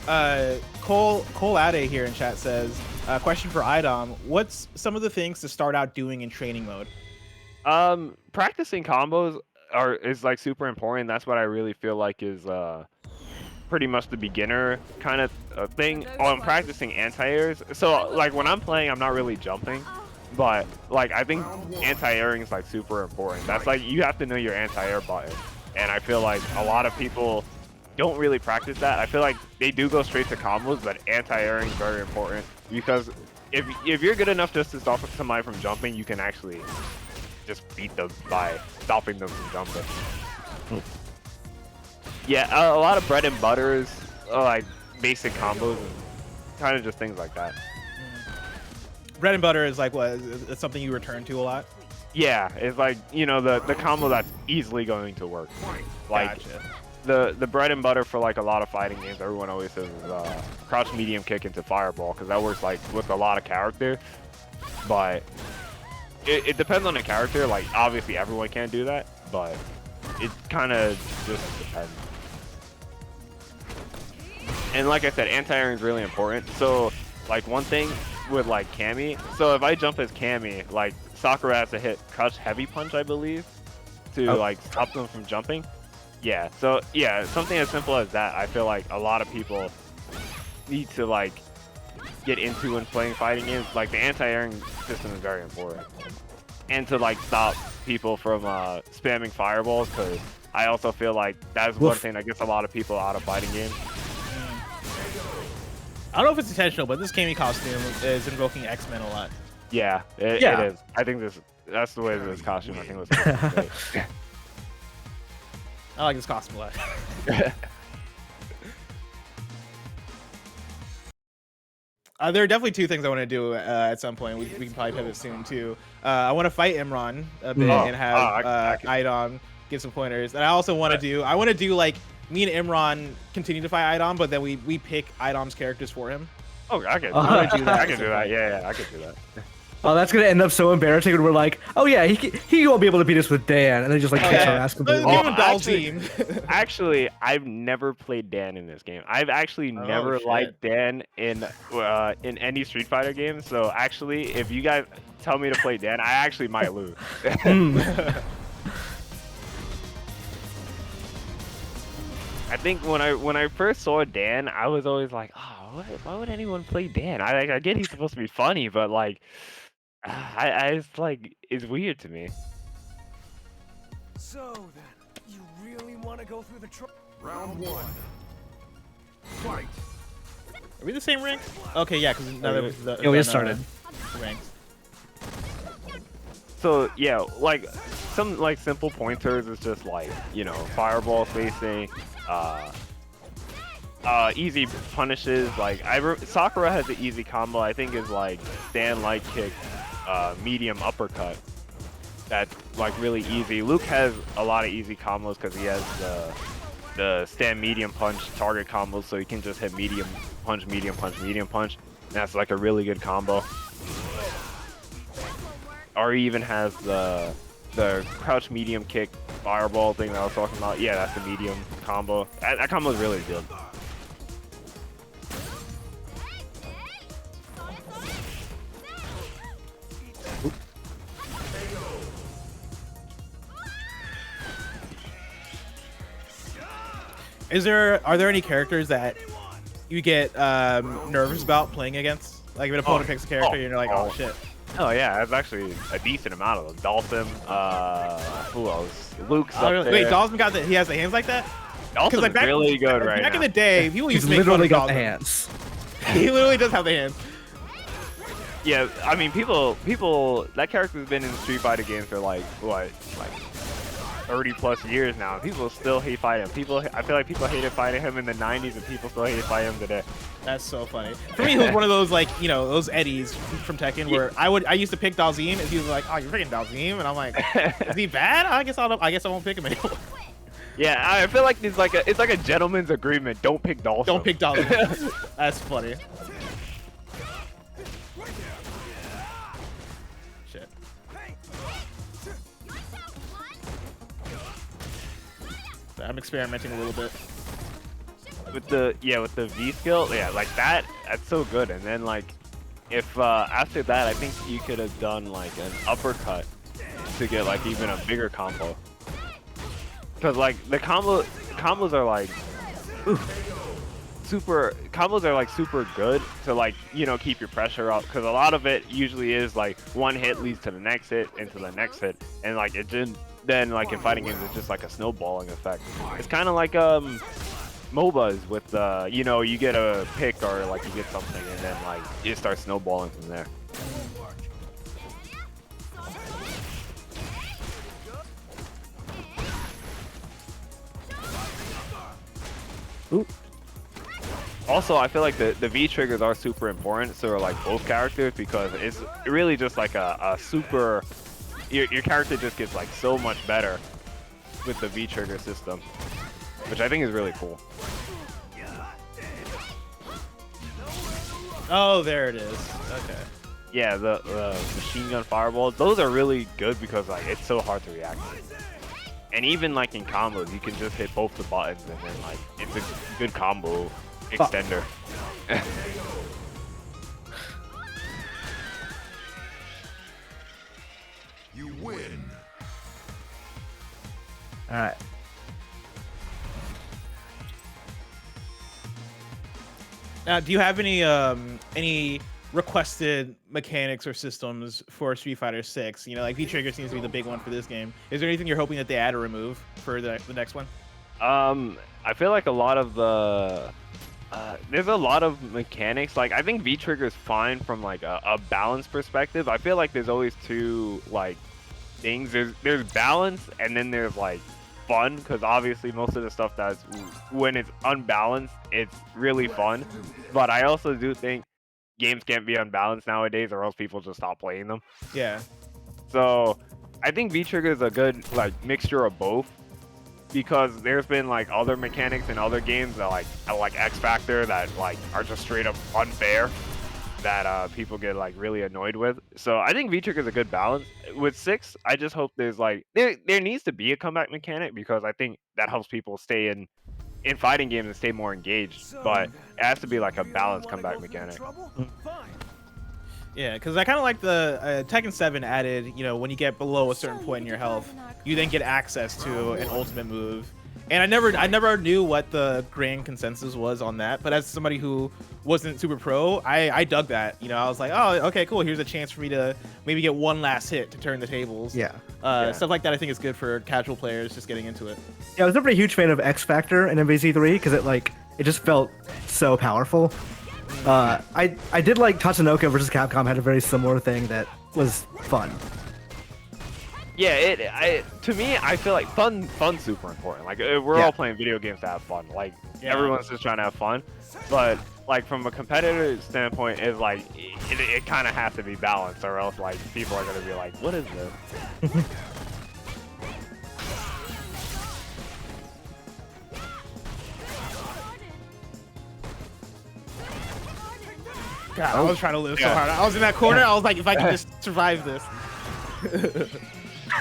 Yeah. Cole Ade here in chat says, question for iDom: what's some of the things to start out doing in training mode? Practicing combos is like super important. That's what I really feel like is pretty much the beginner kind of thing. Oh, I'm practicing anti-airs. So like when I'm playing, I'm not really jumping, but like I think anti-airing is like super important. That's like you have to know your anti-air button, and I feel like a lot of people don't really practice that. I feel like they do go straight to combos, but anti-airing is very important because if you're good enough just to stop somebody from jumping, you can actually just beat them by stopping them from jumping. Yeah, a lot of bread and butters, like basic combos, and kind of just things like that. Bread and butter is like what? It's something you return to a lot. Yeah, it's like the combo that's easily going to work. Like the bread and butter for like a lot of fighting games, everyone always says is crouch medium kick into fireball because that works like with a lot of character, but it depends on the character. Like obviously everyone can't do that, but it kind of just depends. And like I said, anti-airing is really important. So like one thing with like Cammy, so if I jump as Cammy, like Sakura has to hit crouch heavy punch, I believe, to like stop them from jumping. Yeah, so yeah, something as simple as that, I feel like a lot of people need to like get into when playing fighting games. Like the anti-airing system is very important, and to like stop people from spamming fireballs, because I also feel like that's one thing that gets a lot of people out of fighting games. I don't know if it's intentional, but this Kami costume is invoking X-Men a lot. Yeah, it is. I think that's the way this costume I think was great. I like this costume a lot. There are definitely two things I want to do at some point. We can probably pivot soon too. I want to fight Imran a bit and have iDom give some pointers. And I also want to do. I want to do like me and Imran continue to fight iDom, but then we pick iDom's characters for him. Oh, I can do that. I can do that. Yeah, I can do that. Oh, that's gonna end up so embarrassing when we're like, oh yeah, he won't be able to beat us with Dan, and then just like kicks our ass completely. Actually, I've never played Dan in this game. I've actually never liked Dan in any Street Fighter game. So actually, if you guys tell me to play Dan, I actually might lose. I think when I first saw Dan, I was always like, oh, why would anyone play Dan? I get he's supposed to be funny, but like, it's like it's weird to me. So then, you really want to go through the round one? Fight. Are we the same rank? Okay, yeah, because yeah, we just started. Ranks. So yeah, like some like simple pointers is just like, you know, fireball spacing, easy punishes. Like Sakura has an easy combo. I think is like stand light kick, medium uppercut. That's like really easy. Luke has a lot of easy combos because he has the stand medium punch target combos, so he can just hit medium punch, medium punch, medium punch. And that's like a really good combo. Or he even has the crouch medium kick fireball thing that I was talking about. Yeah, that's the medium combo. That combo is really good. Are there any characters that you get nervous about playing against? Like if an opponent picks a character and you're like, oh shit. Oh yeah, that's actually a decent amount of them. Dolphin, who else? Luke's up there. Wait, Dolphin he has the hands like that? Dolphin's like really good right now. Back in the day, people used He's to make fun literally of got the Dolphin. hands. He literally does have the hands. Yeah, I mean, people, that character's been in Street Fighter games for like, what, like 30 plus years now. People still hate fighting him. I feel like people hated fighting him in the 90s and people still hate fighting him today. That's so funny. For me, he was one of those, like, you know, those Eddies from Tekken where I used to pick Dalzine and he was like, oh, you're picking Dalzine? And I'm like, is he bad? I guess I won't pick him anymore. Yeah, I feel like it's like a gentleman's agreement. Don't pick Dalzine. Don't pick Dalzine. That's funny. Shit. I'm experimenting a little bit. With the V skill, yeah, like that's so good. And then like if after that, I think you could have done like an uppercut to get like even a bigger combo. Because like the combos are like super good to like, you know, keep your pressure up, because a lot of it usually is like one hit leads to the next hit into the next hit, and like it didn't. Then like in fighting games, it's just like a snowballing effect. It's kind of like MOBAs with you know, you get a pick or like you get something and then like it starts snowballing from there. Ooh. Also, I feel like the V triggers are super important, so like both characters, because it's really just like a super. Your character just gets like so much better with the V trigger system, which I think is really cool. Oh, there it is. Okay. Yeah, the machine gun fireballs, those are really good because like it's so hard to react to. And even like in combos, you can just hit both the buttons and then like it's a good combo extender. You win. All right. Now, do you have any requested mechanics or systems for Street Fighter 6? You know, like V-Trigger seems to be the big one for this game. Is there anything you're hoping that they add or remove for the next one? I feel like a lot of the there's a lot of mechanics. Like I think V Trigger is fine from like a balance perspective. I feel like there's always two like things. There's balance and then there's like fun, because obviously most of the stuff that's when it's unbalanced, it's really fun. But I also do think games can't be unbalanced nowadays, or else people just stop playing them. Yeah. So I think V Trigger is a good like mixture of both, because there's been like other mechanics in other games that like X Factor that like are just straight up unfair, that people get like really annoyed with. So I think V Trigger is a good balance. With 6, I just hope there's like there needs to be a comeback mechanic, because I think that helps people stay in fighting games and stay more engaged. But it has to be like a balanced comeback mechanic. Yeah, because I kind of like the Tekken 7 added, you know, when you get below a certain point in your health, you then get access to an ultimate move. And I never knew what the grand consensus was on that, but as somebody who wasn't super pro, I dug that. You know, I was like, oh, okay, cool. Here's a chance for me to maybe get one last hit to turn the tables. Yeah. Stuff like that I think is good for casual players just getting into it. Yeah, I was never a huge fan of X Factor in MVC3 because it just felt so powerful. I did like Tatsunoko versus Capcom had a very similar thing that was fun. Yeah, to me, I feel like fun's super important. Like we're all playing video games to have fun. Like everyone's just trying to have fun, but like from a competitive standpoint, it's like it kind of has to be balanced, or else like people are gonna be like, what is this? God, I was trying to live so hard. I was in that corner. I was like, if I can just survive this.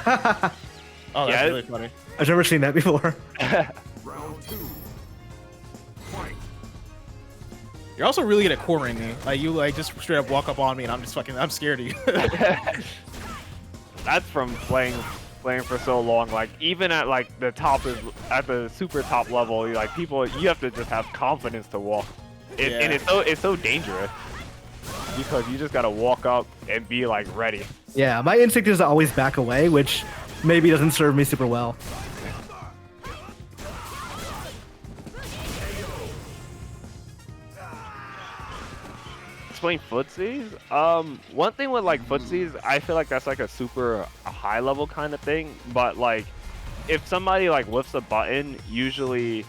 Oh, that's really funny. I've never seen that before. Round 2. Fight. You're also really good at cornering me. Like you like just straight up walk up on me and I'm scared of you. That's from playing for so long. Like even at like at the super top level, you have to just have confidence to walk. And it's so dangerous, because you just gotta walk up and be like ready. Yeah, my instinct is to always back away, which maybe doesn't serve me super well. Explain footsies. One thing with like footsies, I feel like that's like a super high level kind of thing. But like, if somebody like whiffs a button, usually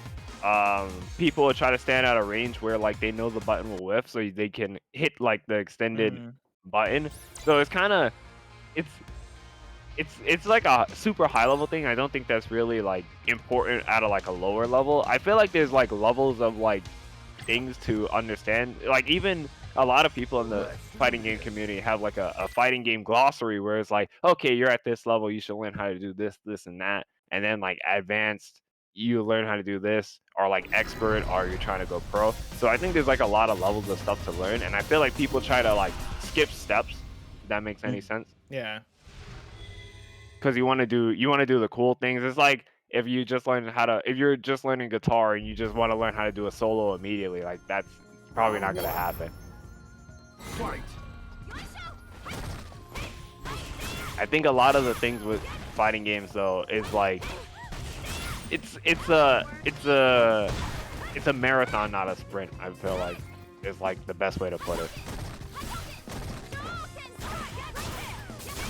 people will try to stand out of range where like they know the button will whiff, so they can hit like the extended button. So it's kind of it's like a super high level thing. I don't think that's really like important at like a lower level. I feel like there's like levels of like things to understand. Like even a lot of people in the fighting game community have like a fighting game glossary where it's like, okay, you're at this level, you should learn how to do this, this, and that. And then like advanced, you learn how to do this, or like expert, or you're trying to go pro. So I think there's like a lot of levels of stuff to learn, and I feel like people try to like skip steps, if that makes any sense. Yeah. Because you want to do the cool things. It's like if you're just learning guitar and you just want to learn how to do a solo immediately, like that's probably not gonna happen. Fight. I think a lot of the things with fighting games though is like it's a marathon, not a sprint. I feel like is like the best way to put it.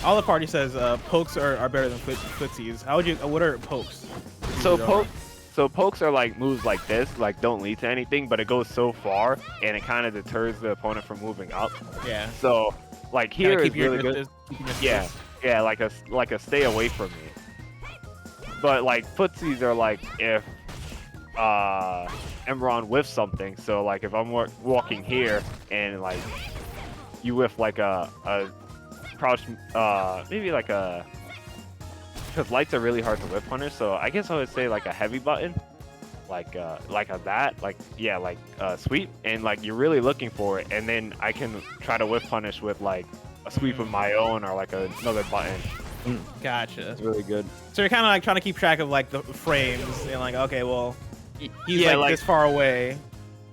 All the party says pokes are better than footsies. What are pokes? So pokes are like moves like this, like don't lead to anything, but it goes so far and it kind of deters the opponent from moving up. Yeah. So like here is really good. Yeah, like a stay away from me. But like footsies are like if Imran whiffs something. So like if I'm walking here and like you whiff like a crouch, maybe like because lights are really hard to whiff punish. So I guess I would say like a heavy button, like sweep, and like you're really looking for it, and then I can try to whiff punish with like a sweep of my own or like another button. Gotcha. It's really good. So you're kind of like trying to keep track of like the frames and like, okay, well, he's like this far away.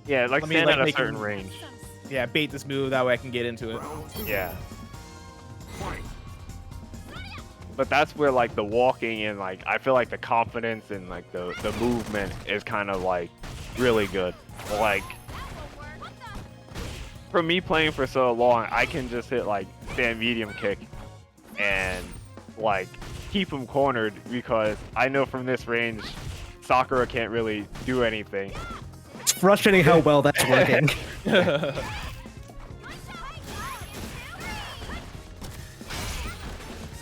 Yeah, like stand at a certain range. Yeah, bait this move, that way I can get into it. Yeah. But that's where like the walking and like I feel like the confidence and like the movement is kind of like really good. Like from me playing for so long, I can just hit like stand medium kick and like keep him cornered because I know from this range, Sakura can't really do anything. It's frustrating how well that's working.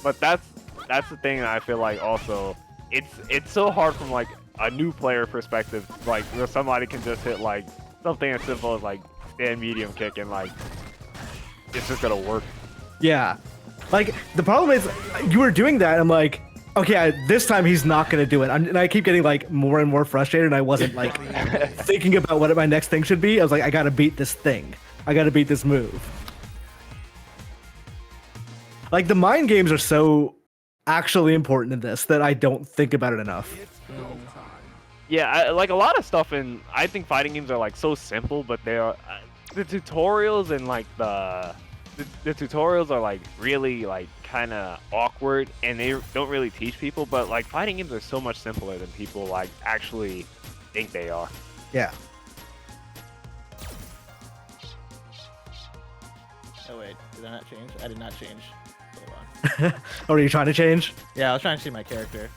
But that's the thing that I feel like also it's so hard from like a new player perspective, like where somebody can just hit like something as simple as like stand medium kick and like it's just gonna work. Yeah. Like, the problem is, you were doing that, and I'm like, okay, this time he's not gonna do it. And I keep getting like more and more frustrated, and I wasn't like thinking about what my next thing should be. I was like, I gotta beat this thing. I gotta beat this move. Like, the mind games are so actually important in this that I don't think about it enough. Yeah, like a lot of stuff in I think fighting games are like so simple, but they are the tutorials and like the tutorials are like really like kind of awkward and they don't really teach people. But like fighting games are so much simpler than people like actually think they are. Yeah. Oh wait, did I not change? I did not change. Hold on. Or are you trying to change? Yeah, I was trying to see my character.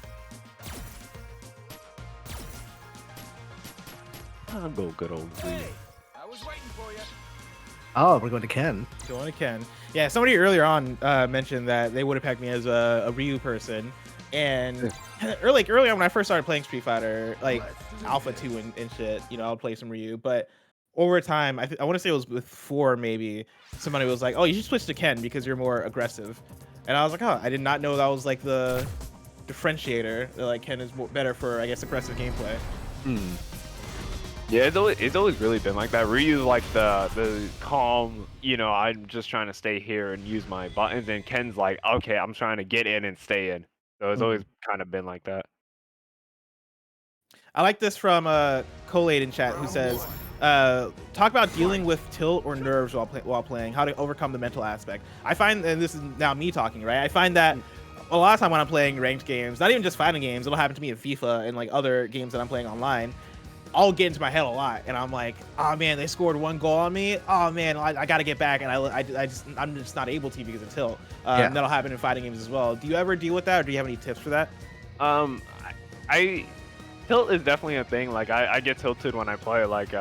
I'll go good old Green. I was waiting for you. Oh, we're going to Ken. Going to Ken. Yeah, somebody earlier on mentioned that they would have pegged me as a Ryu person. And early on when I first started playing Street Fighter, like Alpha 2 and shit, you know, I'll play some Ryu. But over time, I want to say it was with 4 maybe, somebody was like, oh, you should switch to Ken because you're more aggressive. And I was like, oh, I did not know that was like the differentiator. That, like, Ken is better for, I guess, aggressive gameplay. Yeah, it's always really been like that. Ryu's like the calm, you know, I'm just trying to stay here and use my buttons, and Ken's like, okay, I'm trying to get in and stay in. So it's always kind of been like that. I like this from Collate in chat, who says, talk about dealing with tilt or nerves while playing, how to overcome the mental aspect. I find, and this is now me talking, right? I find that a lot of time when I'm playing ranked games, not even just fighting games, it'll happen to me in FIFA and like other games that I'm playing online, I'll get into my head a lot, and I'm like, oh man, they scored 1 goal on me. Oh man, I gotta get back, and I'm just not able to because of tilt. Yeah. That'll happen in fighting games as well. Do you ever deal with that, or do you have any tips for that? I tilt is definitely a thing. Like I get tilted when I play like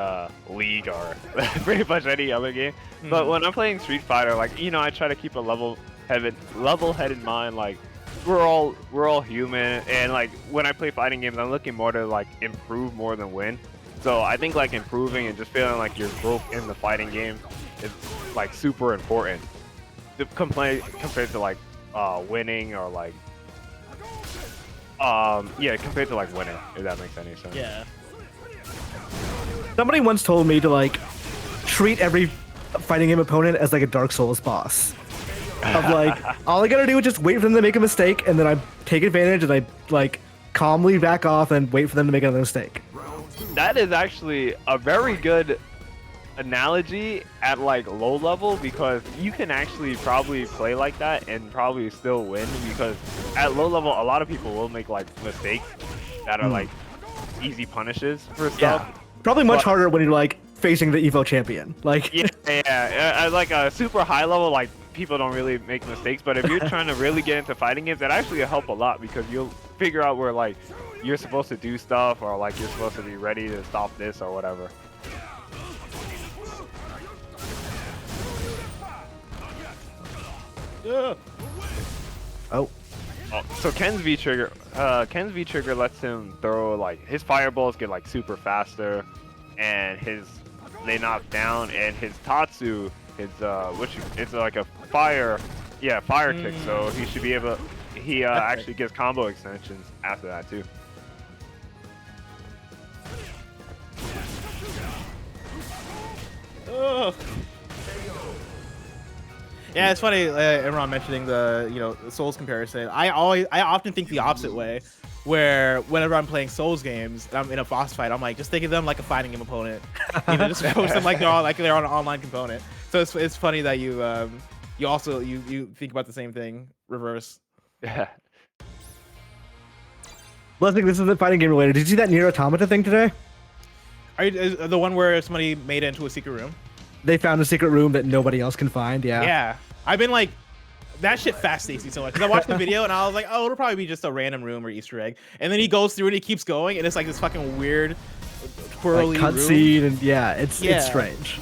League or pretty much any other game. But when I'm playing Street Fighter, like, you know, I try to keep a level-headed mind. Like we're all human, and like when I play fighting games, I'm looking more to like improve more than win. So I think like improving and just feeling like your growth in the fighting game is like super important compared to like winning or like yeah, compared to like winning, if that makes any sense. Yeah. Somebody once told me to like treat every fighting game opponent as like a Dark Souls boss. Of like, all I gotta do is just wait for them to make a mistake, and then I take advantage and I like calmly back off and wait for them to make another mistake. That is actually a very good analogy at like low level, because you can actually probably play like that and probably still win, because at low level a lot of people will make like mistakes that are like easy punishes for stuff. Yeah. Probably much harder when you're like facing the Evo champion. Like yeah, at like a super high level, like people don't really make mistakes, but if you're trying to really get into fighting games, that actually will help a lot, because you'll figure out where like you're supposed to do stuff, or like you're supposed to be ready to stop this or whatever. Oh. So Ken's V trigger lets him throw like his fireballs get like super faster, and they knock down, and his Tatsu, it's like a fire kick, so he should be able. He actually gets combo extensions after that too. Ugh. Yeah, it's funny, Imran mentioning the Souls comparison. I often think the opposite way, where whenever I'm playing Souls games, and I'm in a boss fight, I'm like, just think of them like a fighting game opponent. You know, just approach them like they're on an online component. So it's funny that you think about the same thing, reverse. Yeah. Blessing, this isn't fighting game related. Did you see that Nier Automata thing today? Are you the one where somebody made it into a secret room? they found a secret room that nobody else can find. Yeah. Yeah, I've been like, that shit fascinates me so much because I watched the video and I was like, oh, it'll probably be just a random room or Easter egg, and then he goes through and he keeps going and it's like this fucking weird, twirly Like room. cutscene and it's strange.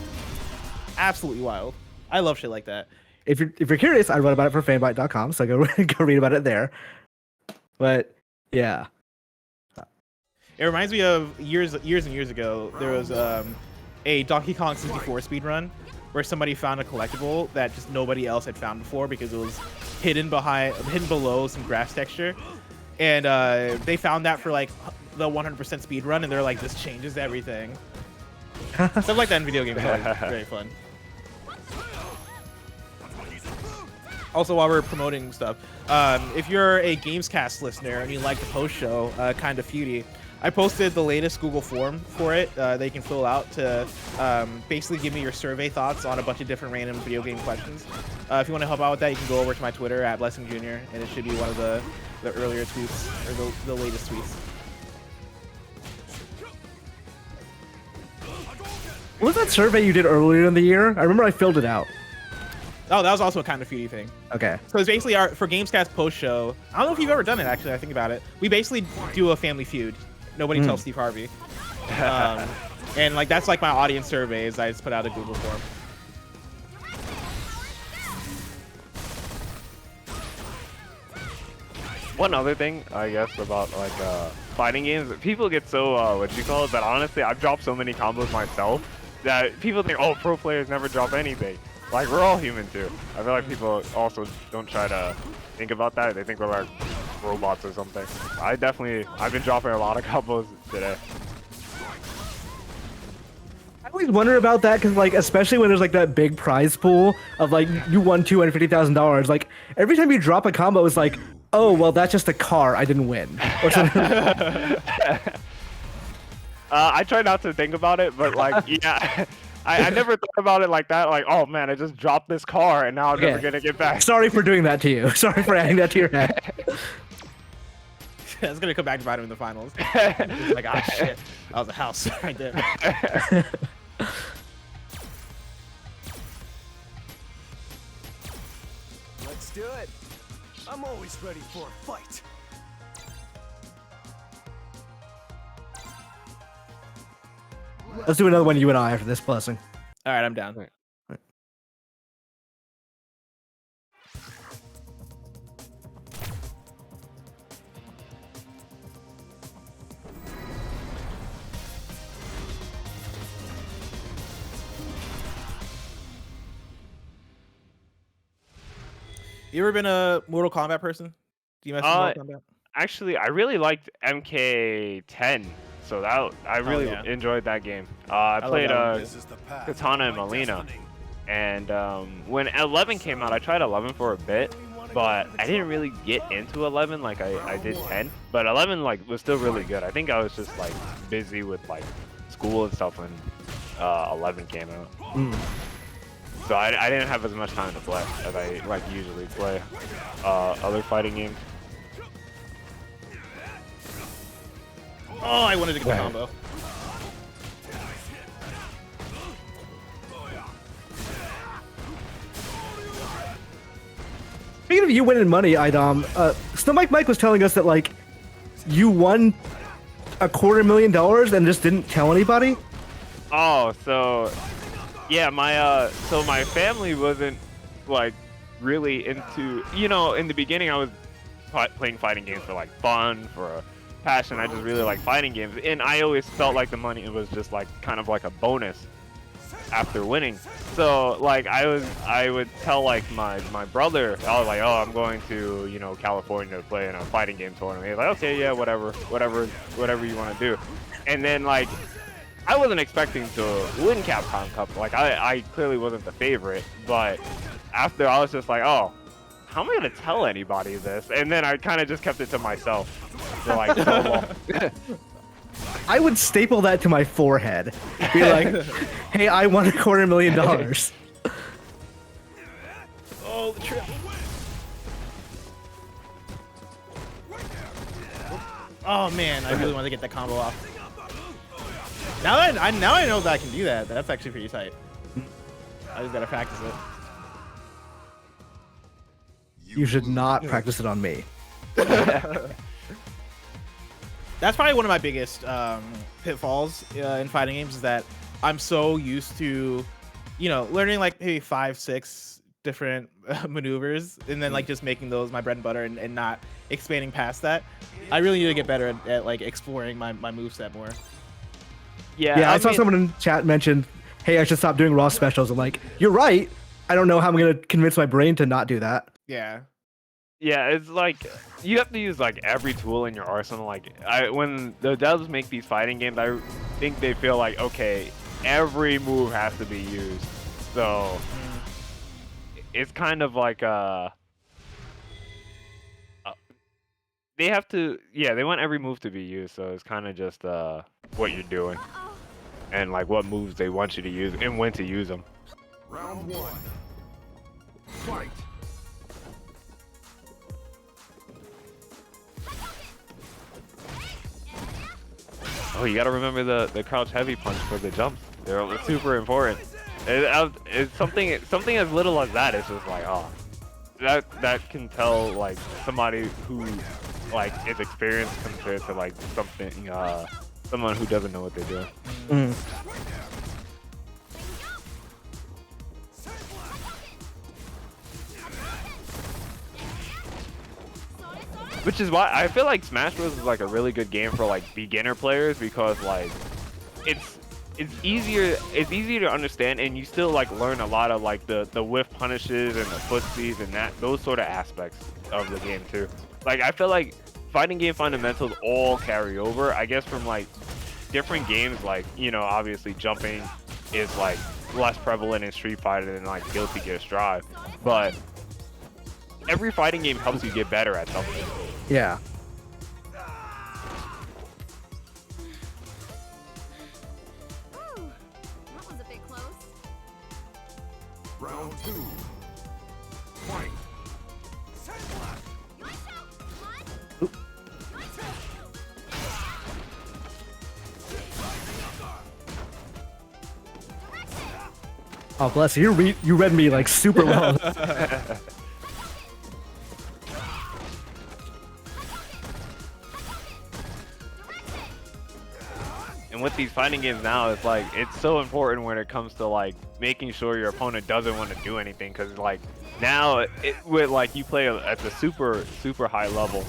Absolutely wild. I love shit like that. If you're curious, I wrote about it for fanbyte.com, so go go read about it there. But yeah. It reminds me of years and years ago. There was a Donkey Kong 64 speedrun where somebody found a collectible that just nobody else had found before because it was hidden below some grass texture, and they found that for like the 100% speedrun, and they're like, this changes everything. Stuff like that in video games is always very fun. Also, while we're promoting stuff, if you're a Gamescast listener and you like the post show, KindaFunny, I posted the latest Google form for it that you can fill out to basically give me your survey thoughts on a bunch of different random video game questions. If you want to help out with that, you can go over to my Twitter at Blessing Jr. and it should be one of the earlier tweets or the latest tweets. What was that survey you did earlier in the year? I remember I filled it out. Oh, that was also a KindaFunny thing. Okay. So it's basically for Gamescast post show. I don't know if you've ever done it, actually. I think about it. We basically do a family feud. Nobody tells Steve Harvey. And like that's like my audience surveys. I just put out a Google form. One other thing, I guess, about like fighting games, people get so what you call it, but honestly, I've dropped so many combos myself that people think, oh, pro players never drop anything. Like, we're all human too. I feel like people also don't try to think about that. They think we're like robots or something. I've been dropping a lot of combos today. I always wonder about that because, like, especially when there's like that big prize pool of like you won $250,000. Like every time you drop a combo, it's like, oh well, that's just a car. I didn't win. Or something. I try not to think about it, but like, yeah. I never thought about it like that. Like, oh man, I just dropped this car and now I'm never gonna get back. Sorry for doing that to you. Sorry for adding that to your head. That's gonna come back to bite him in the finals. It's like, ah, shit, that was a house right there. Let's do it. I'm always ready for a fight. Let's do another one, you and I, after this, Blessing. All right, I'm down. You ever been a Mortal Kombat person? Do you mess with Mortal Kombat? Actually, I really liked MK10, so that I really enjoyed that game. I played Katana and Melina, and when 11 came out, I tried 11 for a bit, but I didn't really get into 11 like I did 10. But 11 like was still really good. I think I was just like busy with like school and stuff when 11 came out. So I didn't have as much time to play as I like usually play other fighting games. Oh, I wanted to get the combo. Speaking of you winning money, iDom, Mike was telling us that like you won $250,000 and just didn't tell anybody. Oh, so yeah, my family wasn't like really into, you know, in the beginning I was playing fighting games for like fun, for a passion. I just really like fighting games, and I always felt like the money was just like kind of like a bonus after winning. So like I would tell like my brother, I was like, oh, I'm going to, you know, California to play in a fighting game tournament. He's like, okay, yeah, whatever you want to do. And then like I wasn't expecting to win Capcom Cup. Like I clearly wasn't the favorite, but after I was just like, oh, how am I gonna tell anybody this? And then I kind of just kept it to myself for like so long. I would staple that to my forehead. Be like, hey, I won $250,000. Oh, the trip. Oh man, I really want to get that combo off. Now I know that I can do that. That's actually pretty tight. I just gotta practice it. You should not practice it on me. That's probably one of my biggest pitfalls in fighting games, is that I'm so used to, learning like maybe 5, 6 different maneuvers, and then like just making those my bread and butter, and not expanding past that. I really need to get better at like exploring my moveset more. Yeah, I saw someone in chat mention, hey, I should stop doing raw specials. I'm like, you're right. I don't know how I'm going to convince my brain to not do that. Yeah. Yeah, it's like you have to use like every tool in your arsenal. Like when the devs make these fighting games, I think they feel like, okay, every move has to be used. So it's kind of like they have to, they want every move to be used. So it's kind of just what you're doing and like what moves they want you to use and when to use them. Round 1. Fight. Oh, you gotta remember the crouch heavy punch for the jumps. They're super important. It's something as little as that. It's just like, oh, that can tell like somebody who like is experienced compared to like someone who doesn't know what they're doing. Which is why I feel like Smash Bros is like a really good game for like beginner players, because like it's easier to understand, and you still like learn a lot of like the whiff punishes and the footsies and those sort of aspects of the game too. Like I feel like fighting game fundamentals all carry over, I guess, from like different games. Like, obviously jumping is like less prevalent in Street Fighter than like Guilty Gear Strive, but every fighting game helps you get better at something. Yeah. Ooh, that was a bit close. Round 2. Fight. Oh, bless you. You read me like super well. And with these fighting games now, it's like it's so important when it comes to like making sure your opponent doesn't want to do anything, because like now with like you play at the super high level,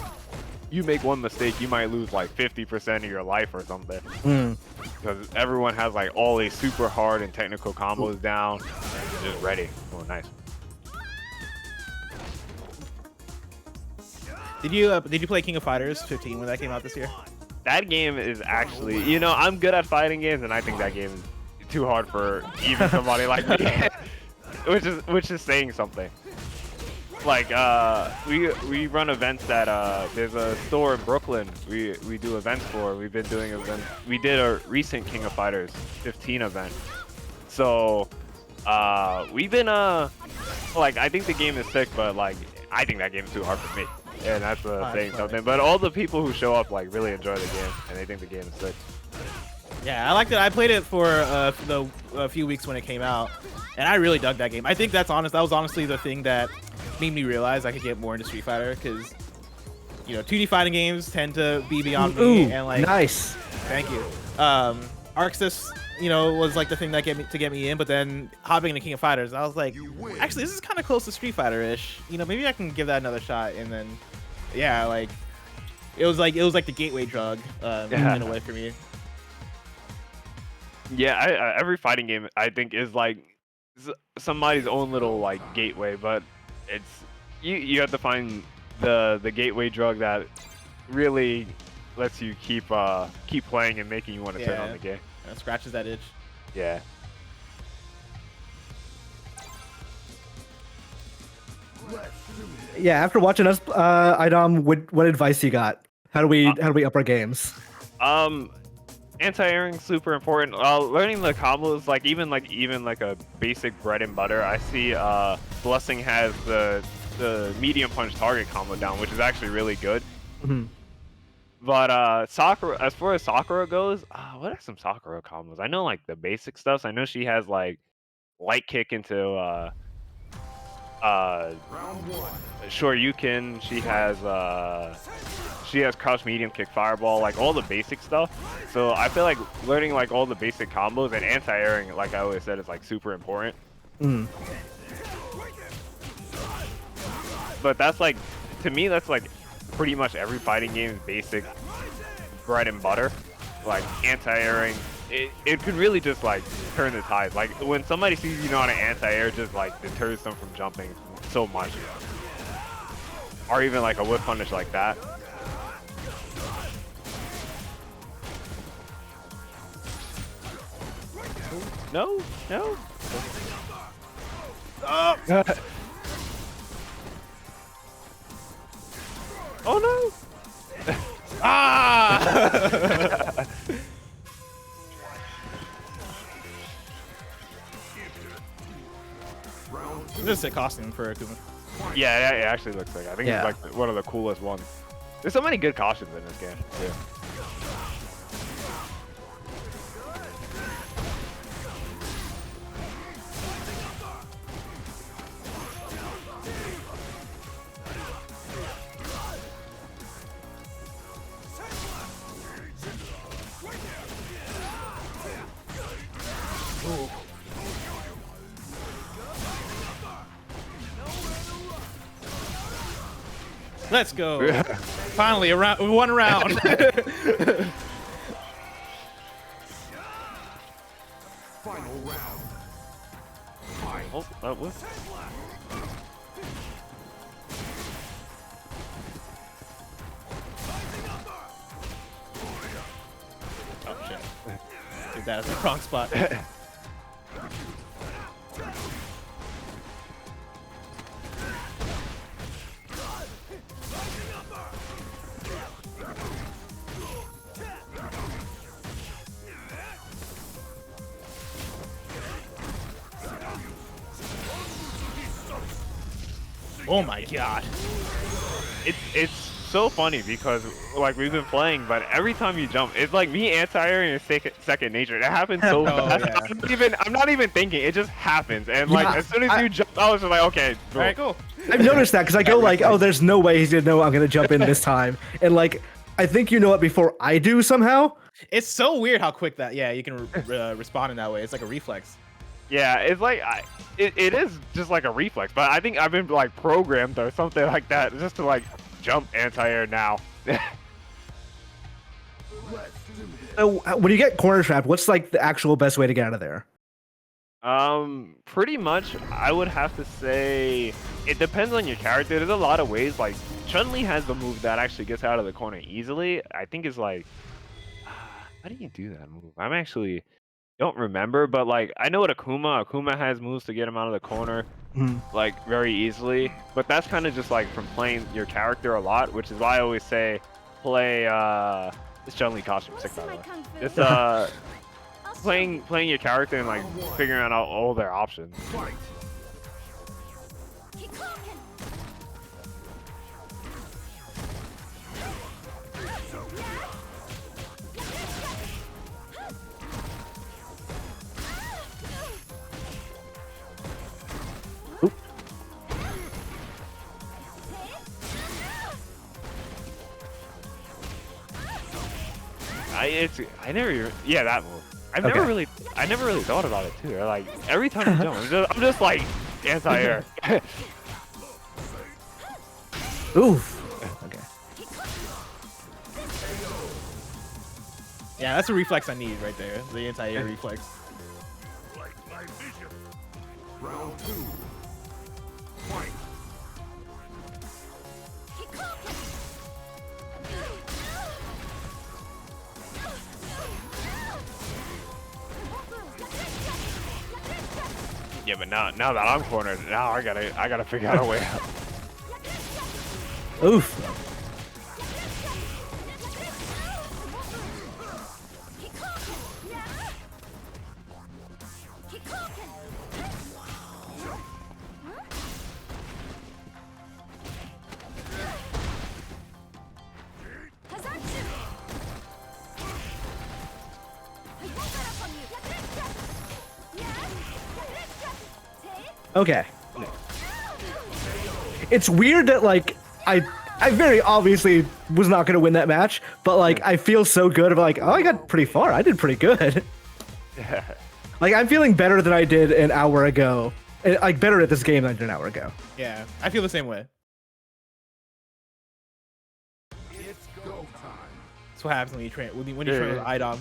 you make one mistake, you might lose like 50% of your life or something, because everyone has like all these super hard and technical combos down, and just ready. Oh, nice. Did you play King of Fighters 15 when that came out this year? That game is actually, I'm good at fighting games, and I think that game is too hard for even somebody like me, which is saying something. Like we run events that there's a store in Brooklyn we do events for. We've been doing events. We did a recent King of Fighters 15 event. So we've been like, I think the game is sick, but like I think that game is too hard for me. And that's saying something. But all the people who show up like really enjoy the game, and they think the game is sick. Yeah, I liked it. I played it for a few weeks when it came out, and I really dug that game. I think that was honestly the thing that made me realize I could get more into Street Fighter, because 2D fighting games tend to be beyond me. And like, nice. Thank you. Arxis, was like the thing that get me in, but then hopping into King of Fighters, I was like, actually, this is kind of close to Street Fighter-ish. Maybe I can give that another shot. And then, yeah, like it was like the gateway drug in a way for me. Yeah, every fighting game I think is like somebody's own little like gateway, but it's you have to find the gateway drug that really lets you keep playing and making you want to turn on the game. And scratches that itch. Yeah. Yeah, after watching us, iDom, what advice you got? How do we up our games? Anti-airing super important. Learning the combos, like even like a basic bread and butter. I see Blessing has the medium punch target combo down, which is actually really good. But Sakura, as far as Sakura goes, what are some Sakura combos? I know like the basic stuff. I know she has like light kick into Round 1. Shoryuken. She has crouch medium kick fireball, like all the basic stuff. So I feel like learning like all the basic combos and anti-airing, like I always said, is like super important. Mm. But that's like, to me, that's like pretty much every fighting game's basic bread and butter. Like anti-airing, it could really just like turn the tide. Like when somebody sees you know how to anti-air, just like deters them from jumping so much. Or even like a whip punish like that. No, no. Oh, Oh no! ah! This is a costume for Akuma. Yeah, it actually looks like. I think Yeah. it's like one of the coolest ones. There's so many good costumes in this game too. Let's go. Finally, one round. Final round. Fight. Oh, that was. Oh shit. Dude, that is the wrong spot. Oh my god. It's so funny because like we've been playing, but every time you jump, it's like me anti-airing is second nature. It happens so fast. Yeah. I'm not even thinking. It just happens, and like Yeah, as soon as you jump, I was just like, okay, All right, cool. I've noticed that because I go like, oh, there's no way he's gonna know I'm gonna jump in this time, and like, I think you know it before I do somehow. It's so weird how quick that. Yeah, you can respond in that way. It's like a reflex. Yeah, it's like it is just like a reflex, but I think I've been like programmed or something like that just to like jump anti-air now. So when you get corner trapped, what's like the actual best way to get out of there? Pretty much, I would have to say it depends on your character. There's a lot of ways. Like Chun-Li has the move that actually gets out of the corner easily. I think it's like, how do you do that move? I'm actually don't remember, but like I know what Akuma has moves to get him out of the corner like very easily. But that's kind of just like from playing your character a lot, which is why I always say play this Chun-Li costume sick by the way. It's playing your character and like figuring out all their options. Fight. That move. I never really thought about it too. Like every time you jump, I'm just like anti-air. Oof. Okay. Yeah, that's a reflex I need right there. The anti-air reflex. Like my vision. Round 2. Fight. Yeah, but now that I'm cornered, now I gotta figure out a way out. Oof. Okay. It's weird that like I very obviously was not gonna win that match, but like I feel so good about like, oh, I got pretty far. I did pretty good. Like I'm feeling better than I did an hour ago. Like better at this game than I did an hour ago. Yeah, I feel the same way. It's go time. That's what happens when you train when you train with iDom.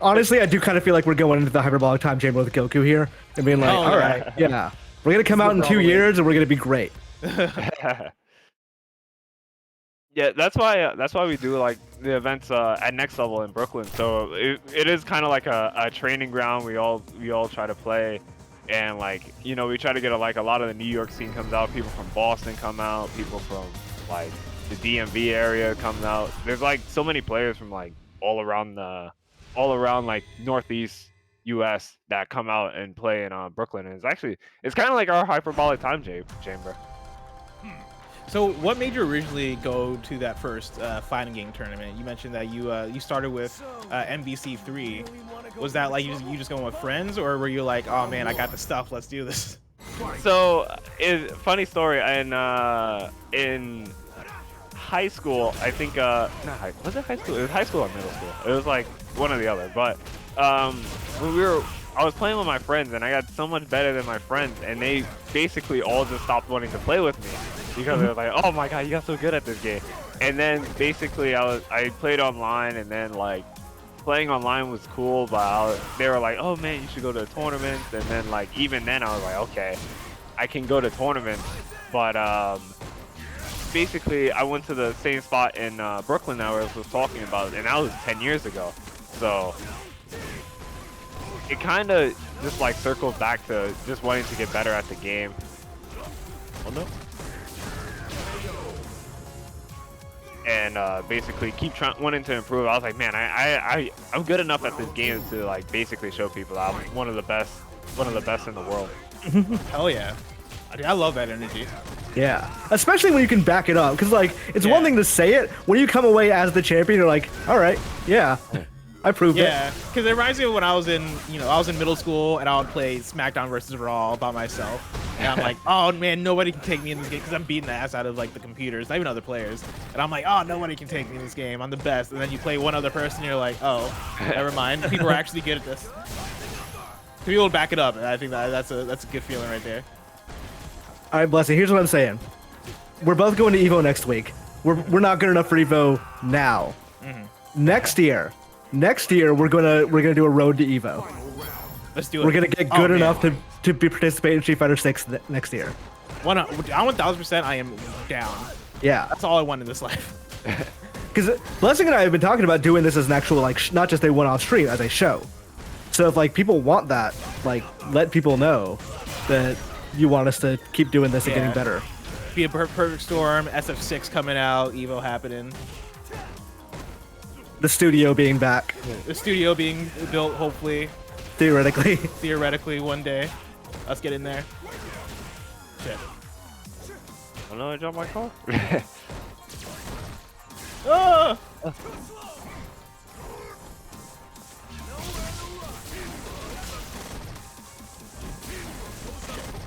Honestly, I do kind of feel like we're going into the hyperbolic time chamber with Goku here and being like, Oh, all yeah. right, yeah, we're gonna come out in 2 years and we're gonna be great. Yeah, that's why we do like the events at Next Level in Brooklyn. So it is kind of like a training ground. We all try to play, and like we try to get a lot of the New York scene comes out. People from Boston come out. People from like the DMV area come out. There's like so many players from like all around like Northeast U.S. that come out and play in Brooklyn. And it's kind of like our hyperbolic time chamber. So, what made you originally go to that first fighting game tournament? You mentioned that you started with MBC3. Was that like you just going with friends, or were you like, oh man, I got the stuff, let's do this? So, funny story. In high school, I think was it high school? It was high school or middle school. It was like one or the other. But when I was playing with my friends, and I got so much better than my friends, and they basically all just stopped wanting to play with me because they were like, "Oh my god, you got so good at this game." And then basically, I played online, and then like playing online was cool, but they were like, "Oh man, you should go to tournaments." And then like even then, I was like, "Okay, I can go to tournaments," but basically, I went to the same spot in Brooklyn that I was talking about, and that was 10 years ago. So it kind of just like circles back to just wanting to get better at the game. Oh no. And basically keep wanting to improve. I was like, man, I'm good enough at this game to like basically show people I'm one of the best in the world. Hell yeah. I love that energy. Yeah, especially when you can back it up, because like it's one thing to say it. When you come away as the champion, you're like, all right, yeah, I proved it. Yeah, because it reminds me of when I was in middle school and I would play SmackDown versus Raw by myself, and I'm like, oh man, nobody can take me in this game because I'm beating the ass out of like the computers, not even other players, and I'm like, oh, nobody can take me in this game, I'm the best. And then you play one other person, and you're like, oh, never mind, people are actually good at this. People would back it up, and I think that's a good feeling right there. All right, Blessing. Here's what I'm saying. We're both going to Evo next week. We're not good enough for Evo now. Next year we're gonna do a road to Evo. Let's do it. We're gonna get good enough to participate in Street Fighter 6 next year. 1000%. I am down. Yeah. That's all I want in this life. Because Blessing and I have been talking about doing this as an actual like not just a one-off stream, as a show. So if like people want that, like let people know that you want us to keep doing this and getting better. Be a perfect storm, SF6 coming out, Evo happening. The studio being back. The studio being built, hopefully. Theoretically. Theoretically, one day. Let's get in there. Shit. Oh no, I dropped my car. Ah!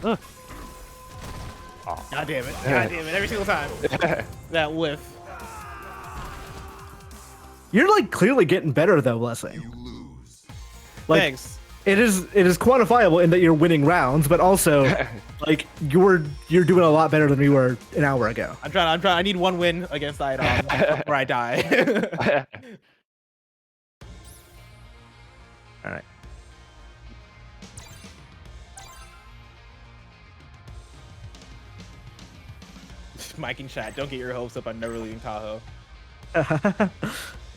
Oh. God damn it. God damn it. Every single time. That whiff. You're like clearly getting better though, Blessing. You lose. Like, Thanks. It is quantifiable in that you're winning rounds, but also like you're doing a lot better than we were an hour ago. I'm trying. I need one win against iDom before I die. All right. Mike and chat, don't get your hopes up on never leaving Tahoe.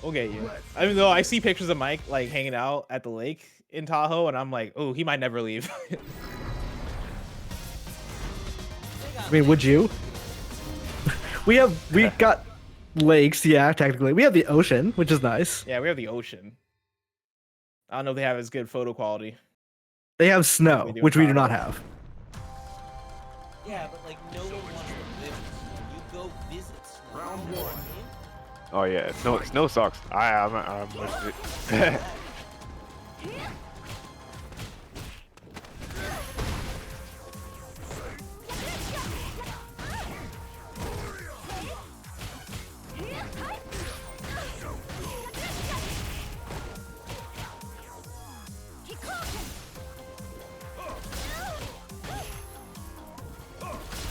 We'll get you. Even though I see pictures of Mike like hanging out at the lake in Tahoe, and I'm like, oh, he might never leave. I mean, would you? we got lakes, yeah, technically. We have the ocean, which is nice. Yeah, we have the ocean. I don't know if they have as good photo quality. They have snow, which we do not have. Yeah, but like no one wants to live. You go visit. Round one. Oh yeah, snow sucks. I'm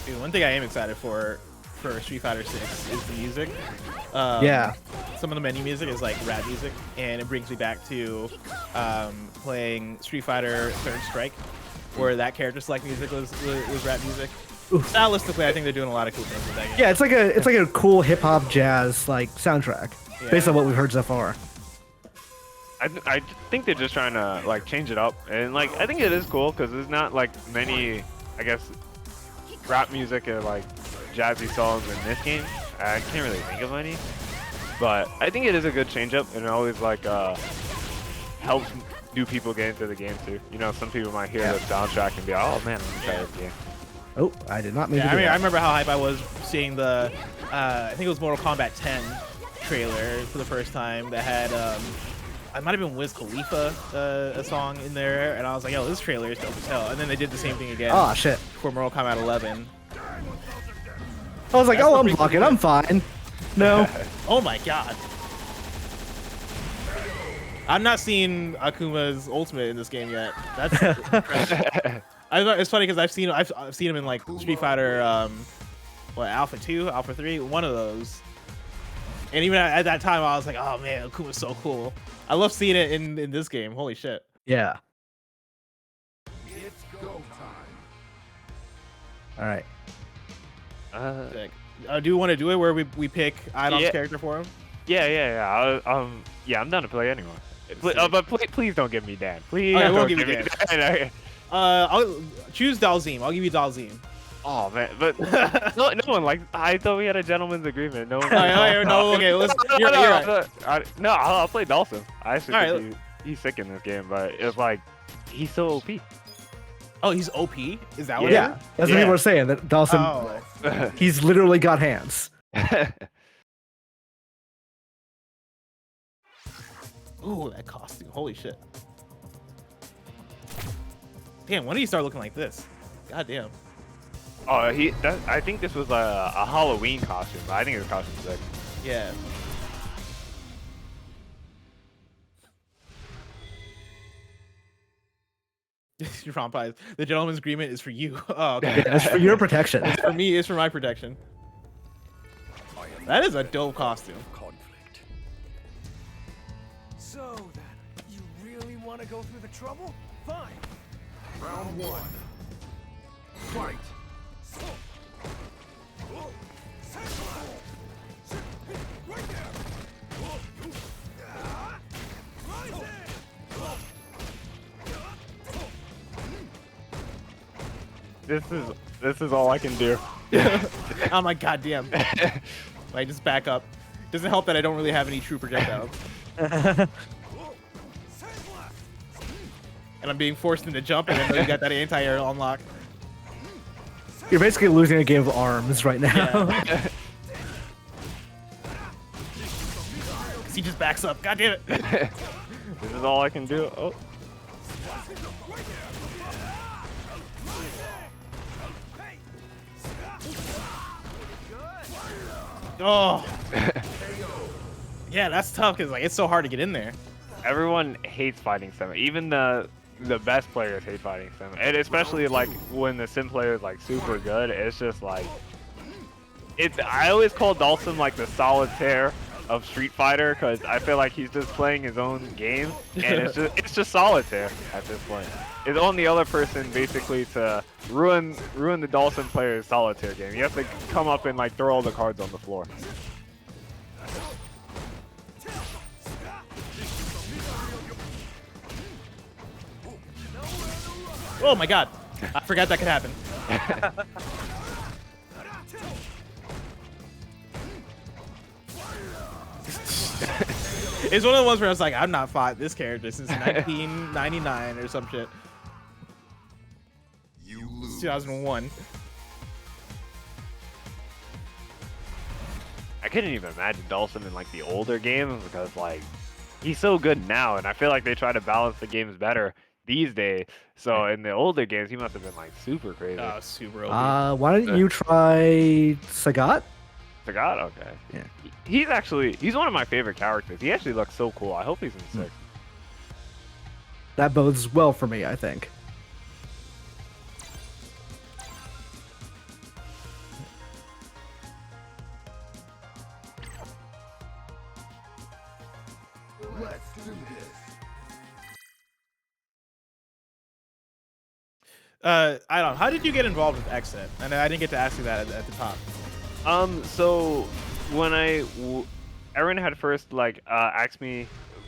Dude, one thing I am excited for Street Fighter 6 is the music. Yeah. Some of the menu music is like rap music, and it brings me back to playing Street Fighter Third Strike, where that character select music was rap music. Stylistically, I think they're doing a lot of cool things with that game. Yeah, it's like a cool hip hop jazz like soundtrack based on what we've heard so far. I think they're just trying to like change it up, and like I think it is cool because there's not like many, I guess, rap music or like jazzy songs in this game. I can't really think of any, but I think it is a good change up, and it always like helps new people get into the game too. You know, some people might hear the soundtrack and be like, oh man, let me try this game. Oh, I did not mean to Yeah, do I mean, that. I remember how hype I was seeing the, I think it was Mortal Kombat 10 trailer for the first time that had, I might have been Wiz Khalifa, a song in there, and I was like, yo, this trailer is dope as hell. And then they did the same thing again Oh shit. for Mortal Kombat 11. I was like, That's oh, I'm pretty blocking. cool. I'm fine. No. Oh my god. I'm not seeing Akuma's ultimate in this game yet. That's impressive. I thought it's funny because I've seen him in like Street Fighter, Alpha 2, Alpha 3, one of those. And even at that time, I was like, oh man, Akuma's so cool. I love seeing it in this game. Holy shit. Yeah. It's go time. All right. Sick. Do you want to do it where we pick iDom's Yeah. character for him? Yeah. I'm down to play anyway. But please don't give me Dan. Please Okay, don't we'll give you me Dan. Okay. I'll choose Dalzim. I'll give you Dalzim. Oh man, but no one like. I thought we had a gentleman's agreement. No one. No, okay, let's. You're right. No, I'll play Dawson. I actually All think he's sick in this game, but it's like he's so OP. Oh, he's OP? Is that what? Yeah, that's what Yeah. people are saying. That Dawson, Oh. he's literally got hands. Ooh, that costume. Holy shit. Damn, when did he start looking like this? God damn. Oh, I think this was a Halloween costume. But I think his costume's sick. Yeah. Ron Pies. The gentleman's agreement is for you. Oh, okay. It's for your protection. For me, it's for my protection. That is a dope costume. Conflict. So then, you really want to go through the trouble? Fine. Round one. Fight. Right there. This is all I can do. I'm like, goddamn. Like, just back up. Doesn't help that I don't really have any true projectiles. And I'm being forced into jump, and then you got that anti-air unlock. You're basically losing a game of arms right now. Yeah. He just backs up. God damn it. This is all I can do. Oh. Oh. Yeah, that's tough because like it's so hard to get in there. Everyone hates fighting sim. Even the best players hate fighting sim, and especially like when the sim player is like super good. It's just like I always call Dawson like the solitaire of Street Fighter because I feel like he's just playing his own game, and it's just solitaire at this point. It's on the other person basically to ruin the Dawson player's solitaire game. You have to come up and like throw all the cards on the floor. Oh my god. I forgot that could happen. It's one of the ones where I was like, I've not fought this character since 1999 or some shit. You lose. 2001. I couldn't even imagine Dawson in like the older games because like he's so good now, and I feel like they try to balance the games better these days. So in the older games, he must have been like super crazy. Oh, super OP. Why don't you try Sagat? Forgot? Okay. Yeah. He's one of my favorite characters. He actually looks so cool. I hope he's in 6. That bodes well for me, I think. I don't know. How did you get involved with XSET? And I didn't get to ask you that at the top. So when Aaron had first like asked me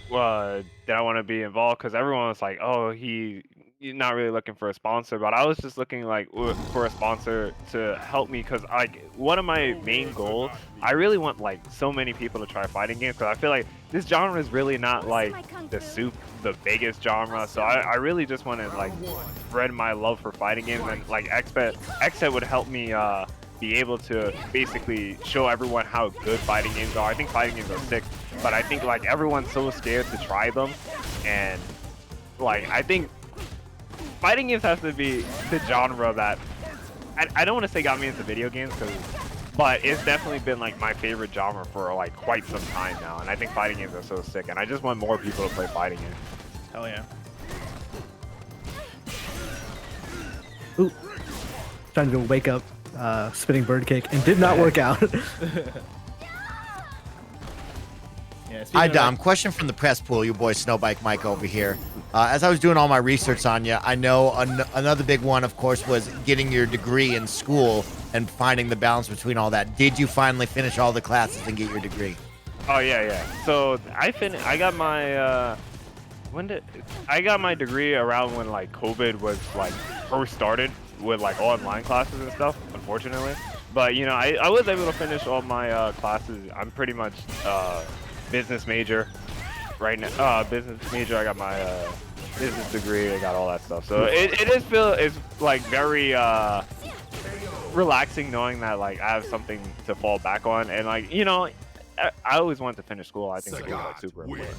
did I want to be involved, because everyone was like, oh, he's not really looking for a sponsor, but I was just looking like for a sponsor to help me, because like one of my main goals, I really want like so many people to try fighting games, because I feel like this genre is really not like the biggest genre, so I really just want to like spread my love for fighting games, and like XSET would help me be able to basically show everyone how good fighting games are. I think fighting games are sick, but I think like everyone's so scared to try them, and like I think fighting games has to be the genre that I don't want to say got me into video games, but it's definitely been like my favorite genre for like quite some time now, and I think fighting games are so sick, and I just want more people to play fighting games. Hell yeah. Ooh. Trying to wake up spinning bird kick and did not work out. Yeah, iDom, question from the press pool, your boy Snowbike Mike over here. As I was doing all my research on you, I know another big one, of course, was getting your degree in school and finding the balance between all that. Did you finally finish all the classes and get your degree? Oh yeah. So I got my I got my degree around when like COVID was like first started with like online classes and stuff, unfortunately. But you know, I was able to finish all my classes. I'm pretty much business major right now. Business major. I got my business degree. I got all that stuff. So it's like very relaxing knowing that like I have something to fall back on, and like, you know, I always wanted to finish school. I think school is like super important.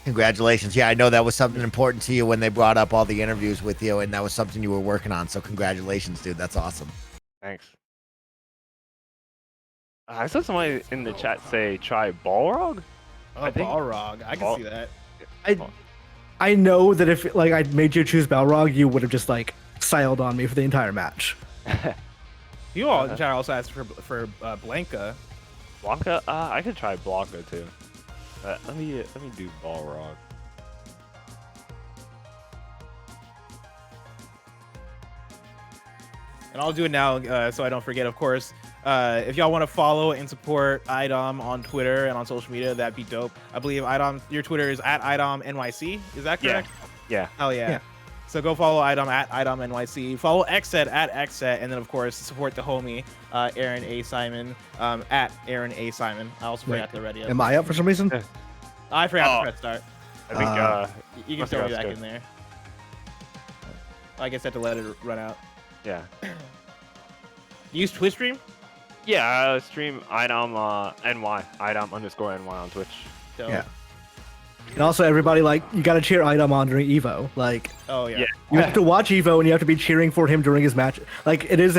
Congratulations. Yeah, I know that was something important to you when they brought up all the interviews with you, and that was something you were working on. So congratulations, dude. That's awesome. Thanks. I saw somebody in the chat say try Balrog. Oh, Balrog. I can see that. I know that if like I made you choose Balrog, you would have just like siled on me for the entire match. You all in chat also asked for Blanca. Blanca? I could try Blanca too. Let me do Balrog. And I'll do it now so I don't forget, of course. If y'all want to follow and support iDom on Twitter and on social media, that'd be dope. I believe iDom, your Twitter is at iDomNYC. Is that correct? Yeah. Hell yeah. So go follow iDom at iDomNYC. Follow XSET at XSET, and then of course support the homie Aaron A. Simon at Aaron A. Simon. I also forgot the radio. Am I up for some reason? I forgot to press start. I think you can throw me back in there. I guess I have to let it run out. Yeah. You use Twitch stream? Yeah, I stream iDom NY, iDom_NY on Twitch. Dope. Yeah. And also, everybody, like, you gotta cheer iDom on during Evo. Like, oh yeah. You have to watch Evo and you have to be cheering for him during his match. Like, it is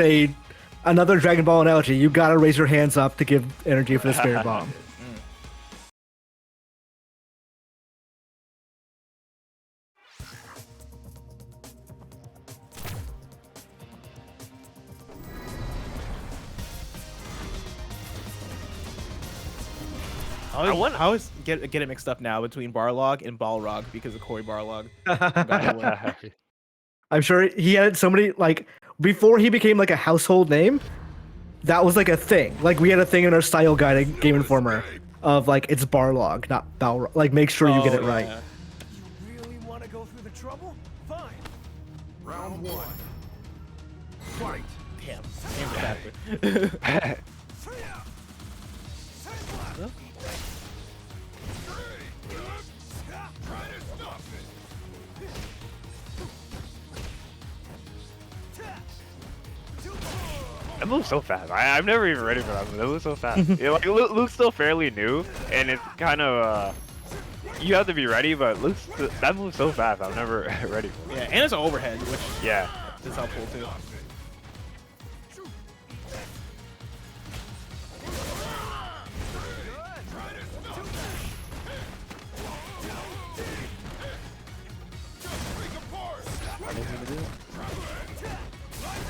another Dragon Ball analogy. You gotta raise your hands up to give energy for the Spirit Bomb. I always get it mixed up now between Barlog and Balrog because of Corey Barlog. I'm sure he had so many, like, before he became like a household name, that was like a thing. Like, we had a thing in our style guide at Game Informer of like, it's Barlog, not Balrog. Like, make sure you get it right. You really want to go through the trouble? Fine. Round one. Fight. Damn. It moves so fast. I'm never even ready for that. It moves so fast. Like, Luke's still fairly new, and it's kind of you have to be ready. But that moves so fast. I'm never ready for it. Yeah, and it's an overhead, which is helpful too.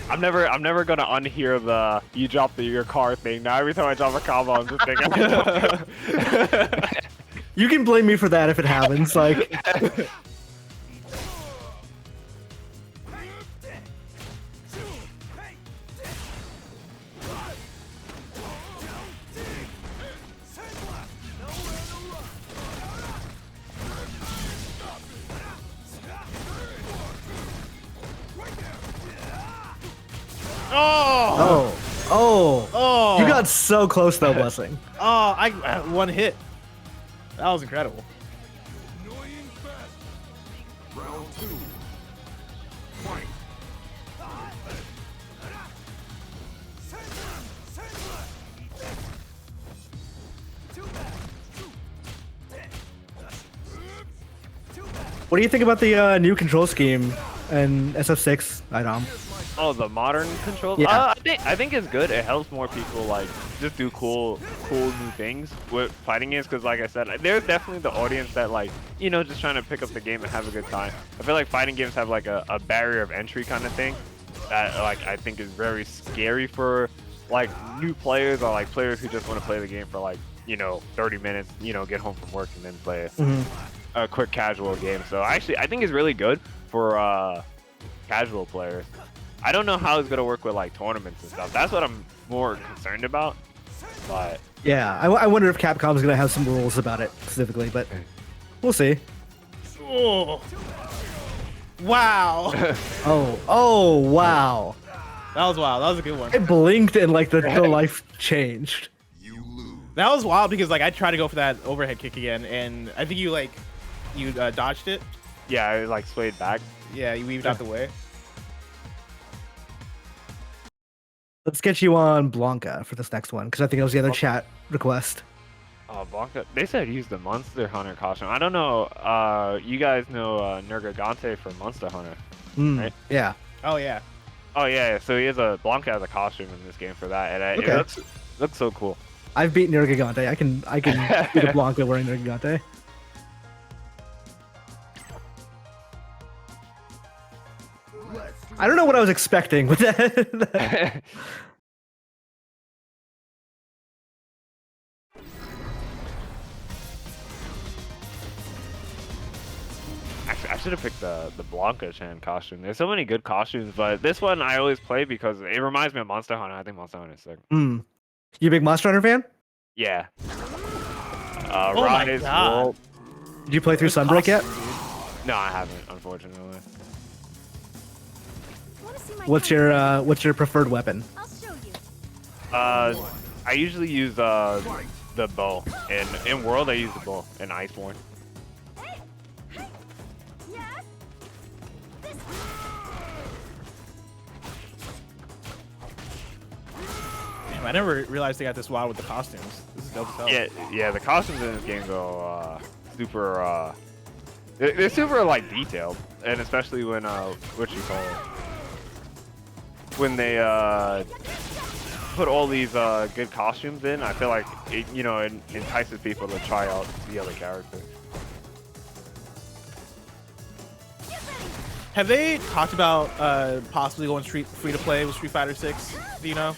I'm never gonna unhear the you drop your car thing. Now every time I drop a combo, I'm just thinking. You can blame me for that if it happens. Like, Oh. Oh. You got so close though, Blessing. Oh, I one hit. That was incredible. Annoying fast. Round 2. Fight. What do you think about the new control scheme and SF6 iDom? Oh, the modern controls. Yeah. I think it's good. It helps more people like just do cool new things with fighting games. Because like I said, there's definitely the audience that like just trying to pick up the game and have a good time. I feel like fighting games have like a barrier of entry kind of thing that like I think is very scary for like new players or like players who just want to play the game for like 30 minutes, get home from work and then play a quick casual game. So actually, I think it's really good for casual players. I don't know how it's gonna work with like tournaments and stuff. That's what I'm more concerned about. But Yeah, I wonder if Capcom's gonna have some rules about it specifically, but we'll see. Oh. Wow. Oh, wow. That was wild. That was a good one. It blinked and like the life changed. You lose. That was wild because like I tried to go for that overhead kick again, and I think you dodged it. yeah, I like swayed back. Yeah, you weaved out the way. Let's get you on Blanca for this next one, because I think that was the other chat request. Oh, Blanca. They said use the Monster Hunter costume. I don't know. You guys know Nergigante from Monster Hunter, right? Yeah. Oh yeah. Oh yeah. So he has Blanca has a costume in this game for that, and Okay. it looks so cool. I've beaten Nergigante. I can beat a Blanca wearing Nergigante. I don't know what I was expecting with that. Actually, I should have picked the Blanca Chan costume. There's so many good costumes, but this one I always play because it reminds me of Monster Hunter. I think Monster Hunter is sick. You a big Monster Hunter fan? Yeah. Oh my Rise God. World. Did you play through Sunbreak yet? No, I haven't, unfortunately. Wanna see my What's your preferred weapon? I'll show you. I usually use the bow. In World, I use the bow in Iceborne. Yes. Damn, I never realized they got this wild with the costumes. This is dope as hell. Yeah, the costumes in this game go super. They're super like detailed, and especially when what you call it, when they put all these good costumes in. I feel like it entices people to try out the other characters. Have they talked about possibly going free to play with Street Fighter 6? Do you know?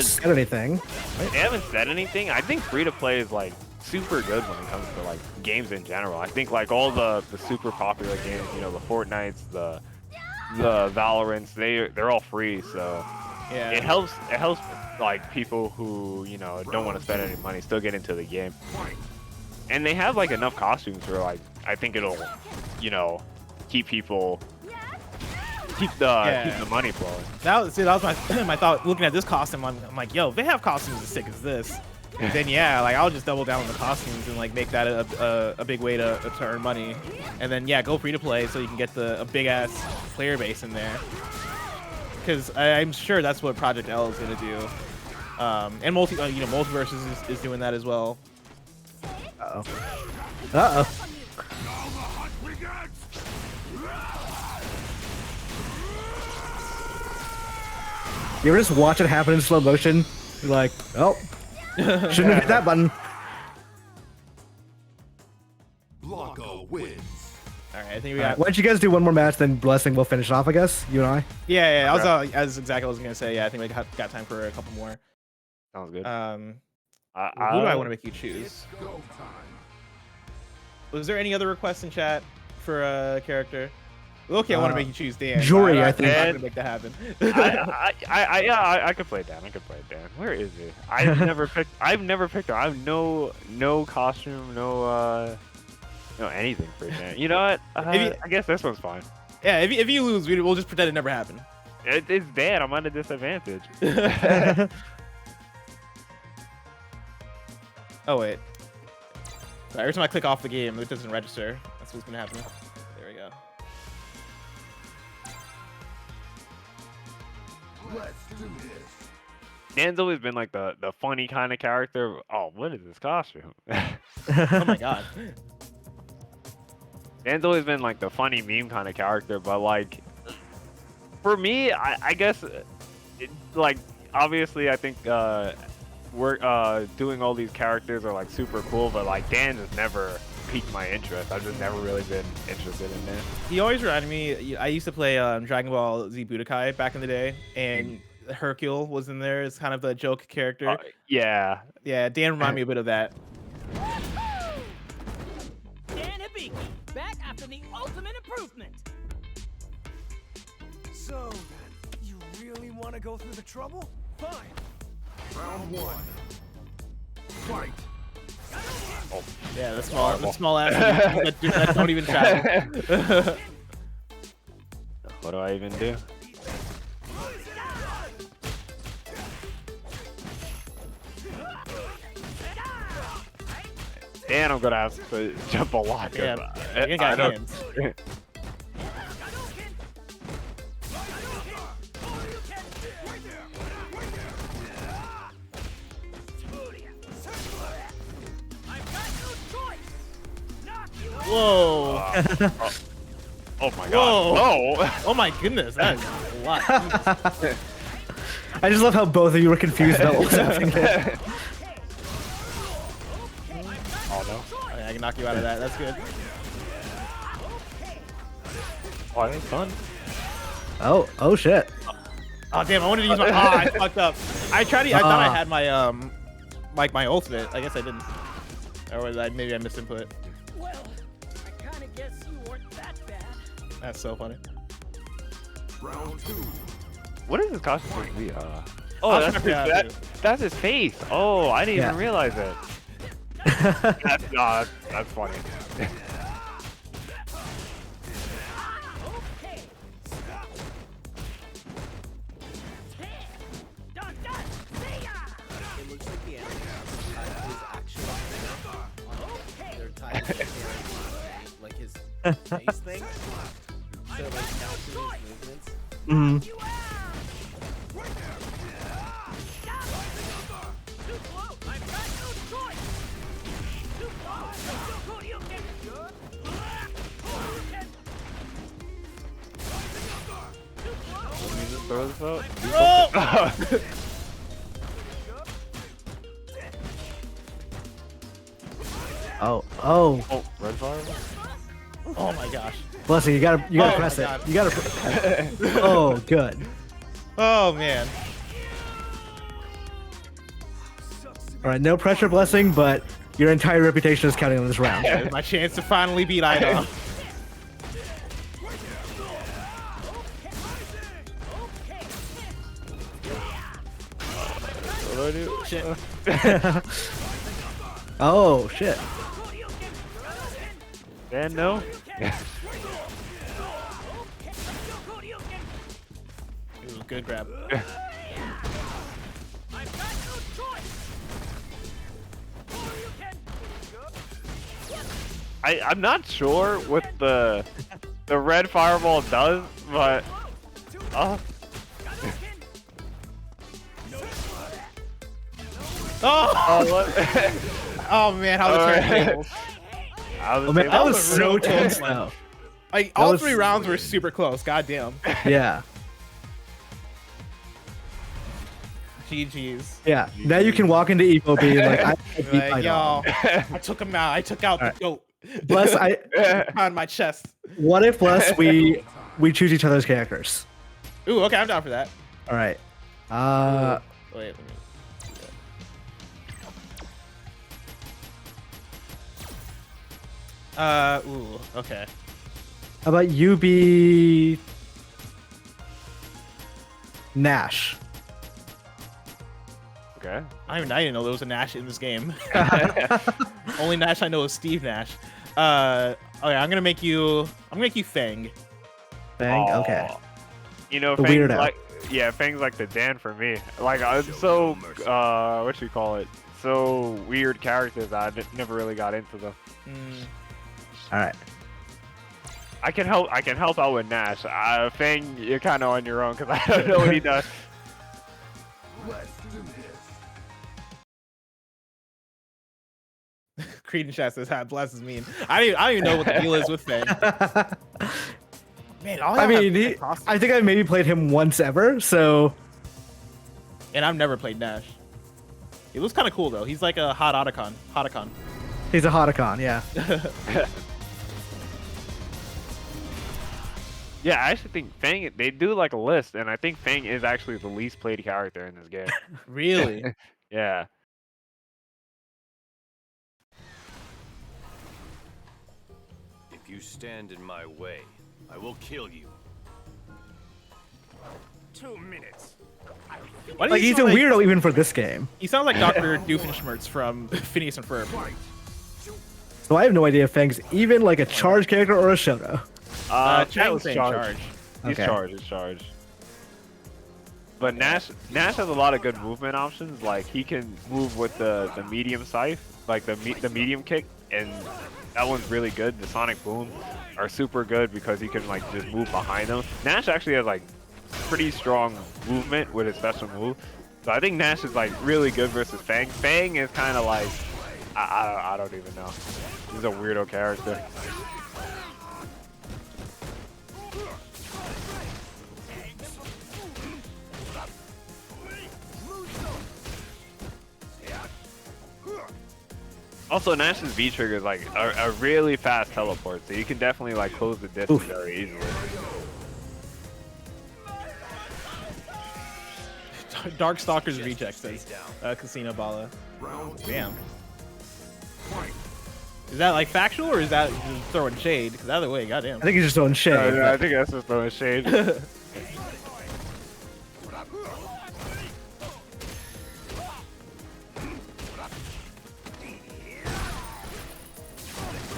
Said anything? They haven't said anything. I think free to play is like super good when it comes to like games in general. I think like all the super popular games, the Fortnites, the Valorants, they're all free, so Yeah. it helps like people who don't want to spend any money still get into the game. And they have like enough costumes where like I think it'll keep people keep the money flowing. That was my thought. Looking at this costume, I'm like, yo, if they have costumes as sick as this, then yeah, like I'll just double down on the costumes and like make that a big way to earn money, and then yeah, go free to play so you can get a big ass player base in there. Because I'm sure that's what Project L is gonna do, and Multiverses is doing that as well. Uh oh. You ever just watch it happen in slow motion? You're like, oh, shouldn't have hit that button. Blanco wins. All right, I think we got. Why don't you guys do one more match, then Blessing will finish off, I guess, you and I. Yeah. That's exactly what I was gonna say. Yeah, I think we got time for a couple more. Sounds good. Who do I want to make you choose? Go time. Was there any other requests in chat for a character? Okay, I want to make you choose Dan. Jory, I I'm think. not gonna make that happen. I could play Dan. Where is he? I've never picked him. I have no costume, no anything for Dan. You know what? I guess this one's fine. Yeah, if you lose, we'll just pretend it never happened. It's Dan. I'm at a disadvantage. Oh wait. Sorry, every time I click off the game, it doesn't register. That's what's gonna happen. There we go. Let's do this. Dan's always been like the funny kind of character. Oh, what is this costume? Oh my god. Dan's always been like the funny meme kind of character, but like for me, I guess like obviously I think we're doing all these characters are like super cool, but like Dan just never piqued my interest. I've just never really been interested in Dan. He always reminded me. I used to play Dragon Ball Z Budokai back in the day, and Hercule was in there as kind of the joke character. Yeah. Yeah, Dan reminded me a bit of that. Dan Hibiki, back after the ultimate improvement. So, you really want to go through the trouble? Fine. Round 1. Fight. Yeah, the small ass that don't even travel. What do I even do? Dan, I'm gonna have to jump a lot. Yeah, you I got don't- hands. Whoa! Oh my god! Whoa! Oh! Oh my goodness, that is a lot. I just love how both of you were confused about what was happening there. Oh no! Oh, yeah, I can knock you out of that. That's good. Oh, that's fun. Oh shit. Oh damn! I wanted to use my. I fucked up. I tried to. I thought I had my like my ultimate. I guess I didn't. Or was I? Maybe I misinput. Well, I kind of guess you weren't that bad. That's so funny. Round 2. What is this costume supposed to be? Oh, I'll that's his, check it out, too. that's his face. Oh, I didn't Yeah. even realize it. That's funny. It looks like the enemy his actual thing. They're tied to like his face thing. So like counting his movements. Mhm. Let me just throw this out. Do Oh! something. Oh. Oh, red fire. Oh my gosh. Blessing, you gotta Oh press my it. God. You gotta. Oh, good. Oh man. All right, no pressure, Blessing, but your entire reputation is counting on this round. There's my chance to finally beat iDom. What do I do? Shit. Oh shit. Dan, no. Ooh, good grab. I'm not sure what the red fireball does, but Oh! what? Oh man, how the turntables. Oh man, that was was a so real tense close one. though. Like all was- 3 rounds were super close. God damn. Yeah. GG's. Yeah. Now you can walk into Evo being like, I beat Like, my yo, dog. I took him out. I took out the goat Bless, on my chest. what if Bless we choose each other's characters? Ooh, okay, I'm down for that. All right. Wait, let me. Ooh, okay. How about you be Nash? Okay. I didn't know there was a Nash in this game. Only Nash I know is Steve Nash. Okay, I'm gonna make you Fang. Bang. Okay. You know, The Fang's weirdo. like, yeah, Fang's like the Dan for me. Like, I'm so, what you call it? So weird characters. I never really got into them. All right. I can help out with Nash. Fang, you're kind of on your own because I don't know what he does. Let's do this. Creed in chat says, "Ha, Bless is mean." I don't even know what the deal is with Fang. Man, all I y'all have mean, costumes. I think I maybe played him once ever, so And I've never played Nash. It looks kind of cool though. He's like a hot Otacon. he's a Hodicon, yeah. Yeah, I actually think Fang, they do like a list, and I think Fang is actually the least played character in this game. Really? Yeah. If you stand in my way, I will kill you. 2 minutes. Why does Like he he's a sound weirdo even for this game. He sounds like Dr. Doofenshmirtz from Phineas and Ferb. So I have no idea if Fang's even like a charge character or a Shoto. Chat was Fang's saying charge. He's Okay. charged. He's charged. But Nash has a lot of good movement options. Like he can move with the medium scythe, like the medium kick, and that one's really good. The Sonic Boom are super good because he can like just move behind them. Nash actually has like pretty strong movement with his special move. So I think Nash is like really good versus Fang. Fang is kind of like I don't even know. He's a weirdo character. Also, Nash's V trigger is like a really fast teleport, so you can definitely like close the distance very easily. Darkstalker's reject says Casino Bala. Damn. Is that like factual or is that just throwing shade? Because either way, goddamn. I think he's just throwing shade. I think that's just throwing shade.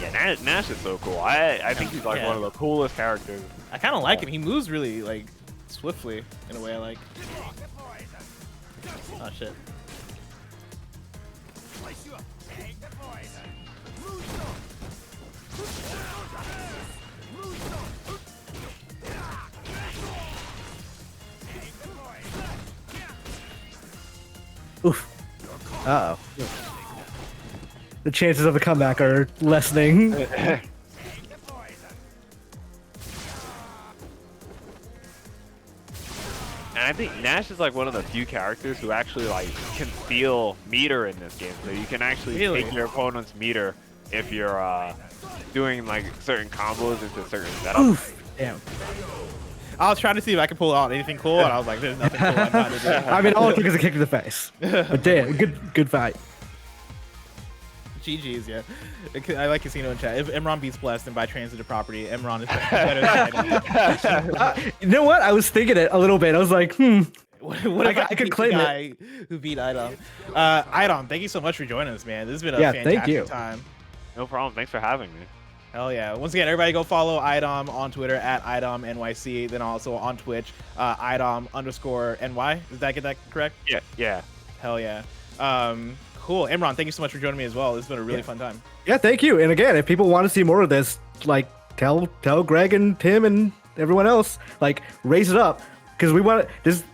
Yeah, Nash is so cool. I think he's like one of the coolest characters. I kind of like him. He moves really like swiftly in a way I like. Oh shit. Oof. Uh-oh. The chances of a comeback are lessening. And I think Nash is like one of the few characters who actually like can steal meter in this game. So you can actually take your opponent's meter if you're doing like certain combos into certain setups. Oof. Damn. I was trying to see if I could pull out anything cool, and I was like, "There's nothing cool." I'm not gonna do it. I mean, all it took is a kick to the face. But damn, good fight. GG's, yeah. I like Casino in chat. If Imran beats Blessed, then by transitive property, Imran is better than iDom. You know what? I was thinking it a little bit. I was like, What if I could beat claim the it. guy who beat iDom? iDom, thank you so much for joining us, man. This has been a Yeah, thank you. fantastic time. No problem. Thanks for having me. Hell yeah. Once again, everybody go follow iDom on Twitter at iDomNYC, then also on Twitch, iDom_NY. Did I get that correct? Yeah. Hell yeah. Cool. Imran, thank you so much for joining me as well. This has been a really fun time. yeah, thank you. And again, if people want to see more of this, like tell Greg and Tim and everyone else, like raise it up, because we want this.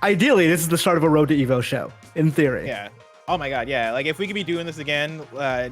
Ideally, this is the start of a Road to Evo show, in theory. Yeah. Oh my God. Yeah. Like if we could be doing this again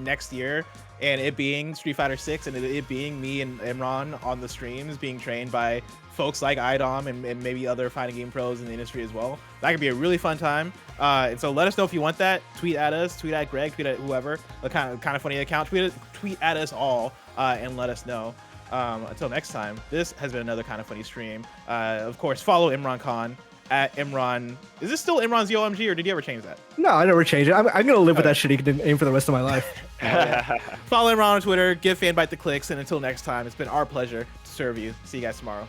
next year, and it being Street Fighter 6 and it being me and Imran on the streams being trained by folks like iDom and maybe other fighting game pros in the industry as well, that could be a really fun time. And so let us know if you want that. Tweet at us, tweet at Greg, tweet at whoever, the kind of funny account, tweet at us all and let us know. Until next time, this has been another Kind of Funny stream. Of course, follow Imran Khan at Imran. Is this still Imran's OMG or did you ever change that? No, I never changed it. I'm gonna live with that shitty name for the rest of my life. Follow Imran on Twitter, give Fanbyte the clicks, and until next time, it's been our pleasure to serve you. See you guys tomorrow.